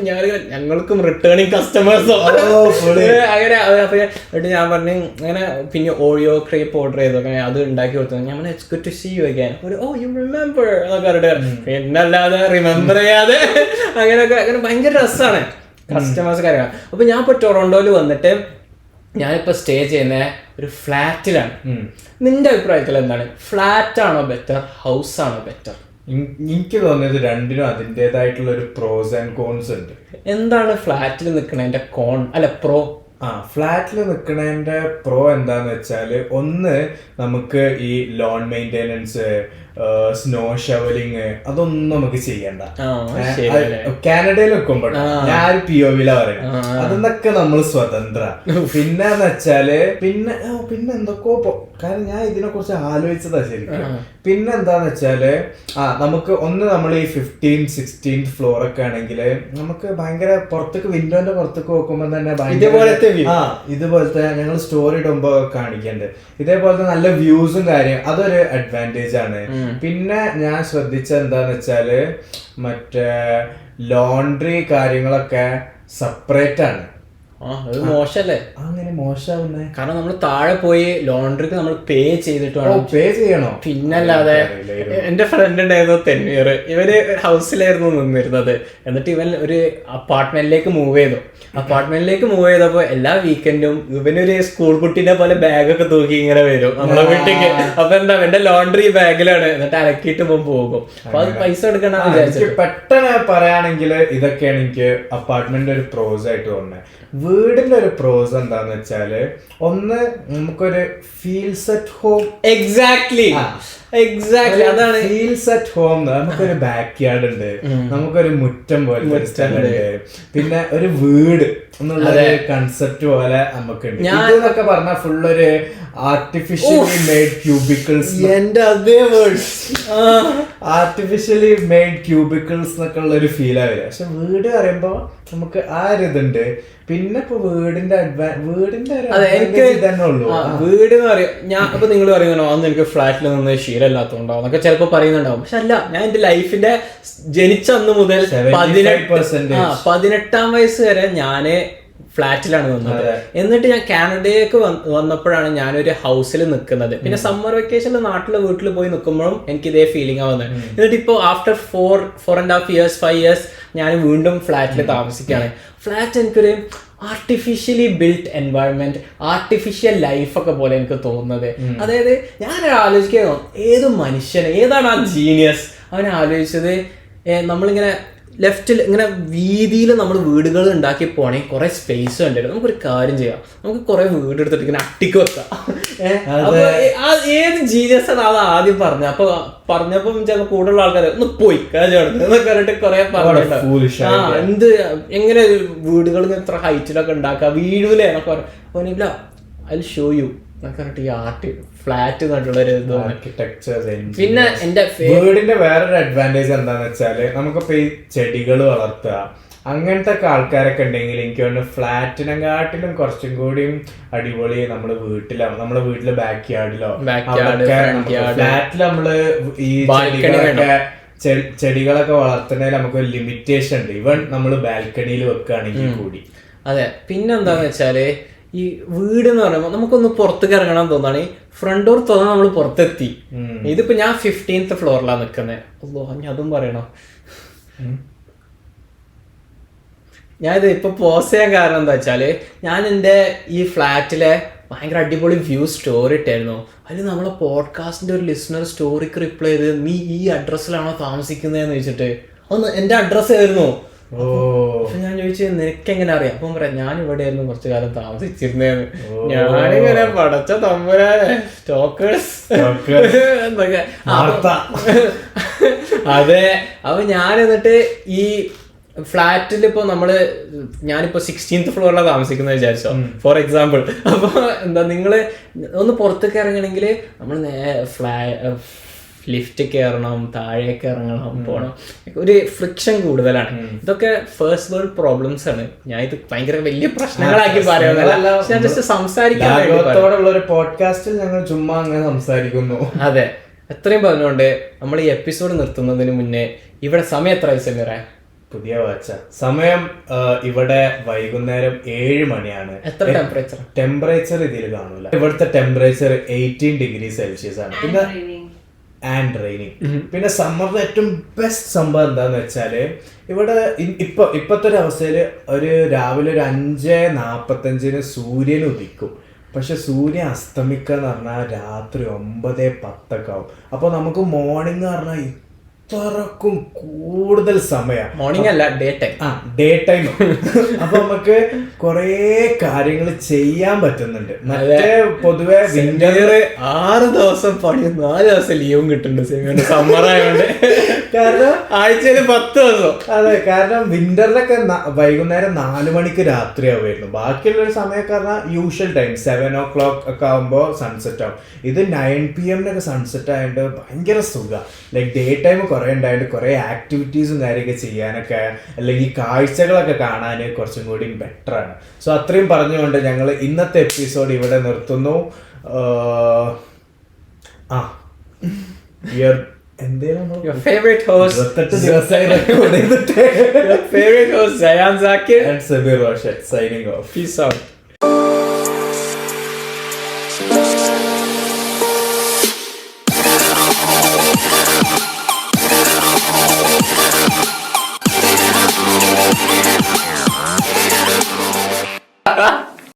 ഞങ്ങൾക്കും റിട്ടേണിങ് കസ്റ്റമേഴ്സോ അങ്ങനെ. അപ്പൊ ഞാൻ പറഞ്ഞു അങ്ങനെ പിന്നെ ഓറിയോ ക്രേപ്പ് ഓർഡർ ചെയ്തു. അങ്ങനെ അത് ഉണ്ടാക്കി കൊടുത്തു. ഞാൻ പറഞ്ഞു it's good to see you again. oh you remember എന്നൊക്കെ പറഞ്ഞിട്ട് പിന്നല്ലാതെ റിമെമ്പർ ചെയ്യാതെ അങ്ങനെയൊക്കെ അങ്ങനെ ഭയങ്കര രസമാണ് കസ്റ്റമേഴ്സ് കാര്യങ്ങൾ. അപ്പൊ ഞാൻ ഇപ്പൊ ടൊറോണ്ടോയിൽ വന്നിട്ട് ഞാനിപ്പോ സ്റ്റേ ചെയ്യുന്ന ഒരു ഫ്ലാറ്റിലാണ്. നിന്റെ അഭിപ്രായത്തിൽ എന്താണ്, ഫ്ലാറ്റ് ആണോ ബെറ്റർ, ഹൗസ് ആണോ ബെറ്റർ? എനിക്ക് തോന്നിയത് രണ്ടിനും അതിൻ്റെതായിട്ടുള്ള ഒരു പ്രോസ് ആൻഡ് കോൺസ് ഉണ്ട്. എന്താണ് ഫ്ലാറ്റിൽ നിൽക്കണതിന്റെ കോൺ അല്ല പ്രോ? ഫ്ലാറ്റിൽ നിൽക്കണതിന്റെ പ്രോ എന്താന്ന് വെച്ചാല്, ഒന്ന് നമുക്ക് ഈ ലോൺ മെയിൻ്റെനൻസ്, സ്നോ ഷവലിങ് അതൊന്നും നമുക്ക് ചെയ്യണ്ട. കാനഡയിൽ വെക്കുമ്പോൾ ഞാൻ POVയിലാ പറയുന്നത്, അതൊന്നൊക്കെ നമ്മൾ സ്വതന്ത്ര. പിന്നെന്ന് വെച്ചാല് പിന്നെ എന്തൊക്കെയോ കാരണം ഞാൻ ഇതിനെ കുറിച്ച് ആലോചിച്ചതാ ശരിക്കും. പിന്നെ എന്താന്ന് വെച്ചാല് നമുക്ക് ഒന്ന് നമ്മൾ ഈ 15th 16th ഫ്ലോർ ഒക്കെ ആണെങ്കിൽ നമുക്ക് ഭയങ്കര പുറത്തേക്ക് വിൻഡോന്റെ പുറത്തേക്ക് നോക്കുമ്പോ തന്നെ ഇതുപോലത്തെ ഞങ്ങൾ സ്റ്റോറി ഇടുമ്പോ കാണിക്കണ്ട് ഇതേപോലത്തെ നല്ല വ്യൂസും കാര്യം, അതൊരു അഡ്വാൻറ്റേജ് ആണ്. പിന്നെ ഞാൻ ശ്രദ്ധിച്ച എന്താന്ന് വെച്ചാല് മറ്റേ ലോണ്ട്രി കാര്യങ്ങളൊക്കെ സെപ്പറേറ്റ് ആണ്. അത് മോശല്ലേ? അങ്ങനെ മോശമാവുന്നേ കാരണം നമ്മൾ താഴെ പോയി ലോണ്ട്രിക്ക് നമ്മൾ പേ ചെയ്തിട്ട് വേണം. പേ ചെയ്യണോ? പിന്നല്ലാതെ. എന്റെ ഫ്രണ്ട് ഉണ്ടായിരുന്നു തെന്നീർ, ഇവര് ഹൗസിലായിരുന്നു നിന്നിരുന്നത്. എന്നിട്ട് ഇവൻ ഒരു അപ്പാർട്ട്മെന്റിലേക്ക് മൂവ് ചെയ്തു. അപ്പാർട്ട്മെന്റിലേക്ക് മൂവ് ചെയ്തപ്പോ എല്ലാ വീക്കെൻഡും ഇവനൊരു സ്കൂൾ കുട്ടീനെ പോലെ ബാഗൊക്കെ തൂക്കി ഇങ്ങനെ വരും നമ്മളെ വീട്ടിലേക്ക്. അപ്പൊ എന്താ എന്റെ ലോണ്ട്രി ബാഗിലാണ്, എന്നിട്ട് അലക്കിയിട്ട് പോകും. അപ്പൊ അത് പൈസ എടുക്കണമെന്ന് വിചാരിച്ചു. പെട്ടെന്ന് പറയുകയാണെങ്കിൽ ഇതൊക്കെയാണ് എനിക്ക് അപ്പാർട്ട്മെന്റ് ഒരു പ്രോസ് ആയിട്ട് തോന്നുന്നത്. വീടിന്റെ ഒരു പ്രോസ് എന്താന്ന് വെച്ചാല്, ഒന്ന് നമുക്കൊരു ഫീൽസ് അറ്റ് ഹോം. എക്സാക്ട്ലി അതാണ് ഫീൽസ് അറ്റ് ഹോം. നമുക്കൊരു ബാക്ക് യാർഡ് ഉണ്ട്, നമുക്കൊരു മുറ്റം പോലെ സ്ഥലമുണ്ട്, പിന്നെ ഒരു വീട് എന്നുള്ള കൺസെപ്റ്റ് പോലെ നമുക്കുണ്ട്. ഇതെന്നൊക്കെ പറഞ്ഞാൽ ഫുള്ളൊരു ആർട്ടിഫിഷ്യലി മെയ്ഡ് ക്യൂബിക്കിൾസ്. എന്റെ അതേ വേർഡ്സ് ആർട്ടിഫിഷ്യലി മെയ്ഡ് ക്യൂബിക്കിൾസ് എന്നൊക്കെ ഉള്ള ഒരു ഫീൽ ആവില്ല. പക്ഷെ വീട് പറയുമ്പോ നമുക്ക് ആ ഒരു ഇതുണ്ട്. പിന്നെ ഇപ്പൊ വീടിന്റെ തന്നെ ഉള്ളൂ. വീട് എന്ന് പറയും. ഞാൻ ഇപ്പൊ നിങ്ങൾ പറയുന്നുണ്ടോ അന്ന് എനിക്ക് ഫ്ലാറ്റിൽ നിന്ന് ശീലമില്ലാത്തതുകൊണ്ടാവും എന്നൊക്കെ ചിലപ്പോ പറയുന്നുണ്ടാവും. പക്ഷെ അല്ല, ഞാൻ എന്റെ ലൈഫിന്റെ ജനിച്ച അന്ന് മുതൽ 18 വയസ്സ് വരെ ഞാന് ഫ്ലാറ്റിലാണ് നിന്നത്. എന്നിട്ട് ഞാൻ കാനഡയിലേക്ക് വന്നപ്പോഴാണ് ഞാനൊരു ഹൗസിൽ നിൽക്കുന്നത്. പിന്നെ സമ്മർ വെക്കേഷനിൽ നാട്ടിലെ വീട്ടിൽ പോയി നിൽക്കുമ്പോഴും എനിക്ക് ഇതേ ഫീലിംഗ് ആവുന്നത്. എന്നിട്ട് ഇപ്പോൾ ആഫ്റ്റർ 4.5 years 5 years ഞാൻ വീണ്ടും ഫ്ലാറ്റിൽ താമസിക്കുകയാണ്. ഫ്ലാറ്റ് എനിക്കൊരു ആർട്ടിഫിഷ്യലി ബിൽറ്റ് എൻവയൺമെന്റ്, ആർട്ടിഫിഷ്യൽ ലൈഫൊക്കെ പോലെ എനിക്ക് തോന്നുന്നത്. അതായത് ഞാൻ ആലോചിക്കുന്നു, ഏത് മനുഷ്യന്, ഏതാണ് ആ ജീനിയസ് അവൻ ആലോചിച്ചത്, നമ്മളിങ്ങനെ ലെഫ്റ്റിൽ ഇങ്ങനെ വീതിയിൽ നമ്മൾ വീടുകൾ ഉണ്ടാക്കി പോണെങ്കിൽ കുറെ സ്പേസ് ഉണ്ടായിരുന്നു. നമുക്കൊരു കാര്യം ചെയ്യാം, നമുക്ക് കുറെ വീട് എടുത്തിട്ട് ഇങ്ങനെ അട്ടിക്ക് വെക്കാം. ഏത് ജീനിയസ് ആണ് അത് ആദ്യം പറഞ്ഞത്? അപ്പൊ പറഞ്ഞപ്പം ചിലപ്പോൾ കൂടുതലുള്ള ആൾക്കാർ ഒന്ന് പോയി എന്നൊക്കെ പറഞ്ഞിട്ട് കുറെ പറഞ്ഞിട്ടുണ്ടാവും. എന്ത് എങ്ങനെ വീടുകൾ ഇത്ര ഹൈറ്റിലൊക്കെ ഉണ്ടാക്കാം, വീഴൂലേ എന്നൊക്കെ പറഞ്ഞില്ല. ഐ ഷോ യു ഈ ആർട്ട് ഫ്ലാറ്റ് കണ്ടുള്ള ആർക്കിടെക്ചർ. പിന്നെ എന്റെ വീടിന്റെ വേറൊരു അഡ്വാൻറ്റേജ് എന്താന്ന് വെച്ചാല്, നമുക്കിപ്പോ ഈ ചെടികൾ വളർത്തുക അങ്ങനത്തെ ഒക്കെ ആൾക്കാരൊക്കെ ഉണ്ടെങ്കിൽ എനിക്ക് തോന്നുന്നു ഫ്ലാറ്റിനെക്കാട്ടിലും കുറച്ചും കൂടിയും അടിപൊളി നമ്മുടെ വീട്ടിലാണ്. നമ്മുടെ വീട്ടിലെ ബാക്ക് യാർഡിലോ ഫ്ലാറ്റിൽ നമ്മള് ഈ ചെടികളൊക്കെ വളർത്തുന്നതിൽ നമുക്ക് ലിമിറ്റേഷൻ ഉണ്ട്. ഈവൻ നമ്മള് ബാൽക്കണിയിൽ വെക്കുകയാണെങ്കിൽ കൂടി. അതെ. പിന്നെന്താന്ന് വെച്ചാല് ഈ വീട് എന്ന് പറയുമ്പോൾ നമുക്കൊന്ന് പുറത്തേക്ക് ഇറങ്ങണം തോന്നാണ്. ഫ്രണ്ട് ഡോർ തോന്നാൻ നമ്മൾ പുറത്തെത്തി. ഇതിപ്പോ ഞാൻ 15th ഫ്ലോറിലാണ് നിൽക്കുന്നത്. അല്ലോ ഞാൻ അതും പറയണോ? ഞാനിത് ഇപ്പൊ പോസ് ചെയ്യാൻ കാരണം എന്താ വെച്ചാല്, ഞാൻ എൻ്റെ ഈ ഫ്ലാറ്റിലെ ഭയങ്കര അടിപൊളി വ്യൂ സ്റ്റോറി ഇട്ടായിരുന്നു. അതിൽ നമ്മളെ പോഡ്കാസ്റ്റിന്റെ ഒരു ലിസണർ സ്റ്റോറിക്ക് റിപ്ലൈ ചെയ്ത്, നീ ഈ അഡ്രസ്സിലാണോ താമസിക്കുന്നതെന്ന് ചോദിച്ചിട്ട്. ഒന്ന് എൻ്റെ അഡ്രസ്സ് ആയിരുന്നു. അപ്പൊ ഞാൻ ചോദിച്ചു നിനക്ക് എങ്ങനെ അറിയാം? അപ്പം പറയാം ഞാൻ ഇവിടെ ആയിരുന്നു കുറച്ചു കാലം താമസിച്ചിരുന്നേന്ന്. ഞാനിങ്ങനെ പടച്ച തമ്പുരാനെ സ്റ്റോക്കേഴ്സ് എന്തൊക്കെ. അതെ. അപ്പൊ ഞാൻ എന്നിട്ട് ഈ ഫ്ലാറ്റിൽ ഇപ്പോൾ ഞാനിപ്പോ 16th ഫ്ലോറിലാണ് താമസിക്കുന്നത് വിചാരിച്ചോ, ഫോർ എക്സാമ്പിൾ. അപ്പൊ എന്താ നിങ്ങള് ഒന്ന് പുറത്തേക്ക് ഇറങ്ങണമെങ്കിൽ നമ്മൾ ലിഫ്റ്റ് കയറണം, താഴേക്ക് ഇറങ്ങണം, പോകണം. ഒരു ഫ്രിക്ഷൻ കൂടുതലാണ്. ഇതൊക്കെ ഫസ്റ്റ് വേൾഡ് പ്രോബ്ലംസ് ആണ്. ഞാൻ ഇത് ഭയങ്കര വലിയ പ്രശ്നങ്ങളാക്കി പറയുന്നതല്ല, ജസ്റ്റ് സംസാരിക്കാൻ ഒരു പോഡ്കാസ്റ്റിൽ ഞങ്ങൾ ചുമ്മാ അങ്ങനെ സംസാരിക്കുന്നു. അതെ. എത്രയും പറഞ്ഞുകൊണ്ട് നമ്മൾ ഈ എപ്പിസോഡ് നിർത്തുന്നതിന് മുന്നേ ഇവിടെ സമയം എത്ര സമയറ? പുതിയ വാച്ച സമയം ഇവിടെ വൈകുന്നേരം 7 മണിയാണ്. എത്ര ടെമ്പറേച്ചർ ഇതിൽ കാണൂല. ഇവിടുത്തെ ടെമ്പറേച്ചർ 18 ഡിഗ്രി സെൽഷ്യസ് ആണ്. പിന്നെ ആൻഡ് റെയിനിങ്. പിന്നെ സമ്മറിന്റെ ഏറ്റവും ബെസ്റ്റ് സംഭവം എന്താന്ന് വെച്ചാല്, ഇവിടെ ഇപ്പത്തെ ഒരു അവസ്ഥയില് രാവിലെ ഒരു 5:45 സൂര്യൻ ഉദിക്കും. പക്ഷെ സൂര്യൻ അസ്തമിക്കാന്ന് പറഞ്ഞാൽ രാത്രി 9-10 ആവും. അപ്പൊ നമുക്ക് മോർണിംഗ് പറഞ്ഞാൽ ഇത്രക്കും കൂടുതൽ സമയം. മോർണിംഗ് അല്ല, ഡേ ടൈം. Day time. അപ്പൊ നമുക്ക് കൊറേ കാര്യങ്ങൾ ചെയ്യാൻ പറ്റുന്നുണ്ട്. മറ്റേ പൊതുവെ വിന്റർ 6 ദിവസം പണി, 4 ദിവസം ലീവും കിട്ടുന്നുണ്ട് സമ്മർ ആയതുകൊണ്ട്. കാരണം ആഴ്ചയിൽ 10 ദിവസം. അതെ, കാരണം വിന്ററിലൊക്കെ വൈകുന്നേരം 4 മണിക്ക് രാത്രിയാവുമായിരുന്നു. ബാക്കിയുള്ള ഒരു സമയമൊക്കെ പറഞ്ഞാൽ യൂഷ്വൽ ടൈം 7 o'clock ഒക്കെ ആകുമ്പോൾ സൺസെറ്റ് ആവും. ഇത് 9 PM സൺസെറ്റ് ആയതുകൊണ്ട് ഭയങ്കര സുഖം. ലൈക്ക് ഡേ ടൈം കുറെ ഉണ്ടായിട്ട് കുറെ ആക്ടിവിറ്റീസും കാര്യമൊക്കെ ചെയ്യാനൊക്കെ, അല്ലെങ്കിൽ കാഴ്ചകളൊക്കെ കാണാൻ കുറച്ചും കൂടി ബെറ്റർ ആണ്. സോ അത്രയും പറഞ്ഞുകൊണ്ട് ഞങ്ങൾ ഇന്നത്തെ എപ്പിസോഡ് ഇവിടെ നിർത്തുന്നു. Your favorite host, 28 ദിവസമായി റെക്കോർഡ് ചെയ്തിട്ട്. Your favorite host Zayan Zakir and Sabir Rashid signing off. Peace out.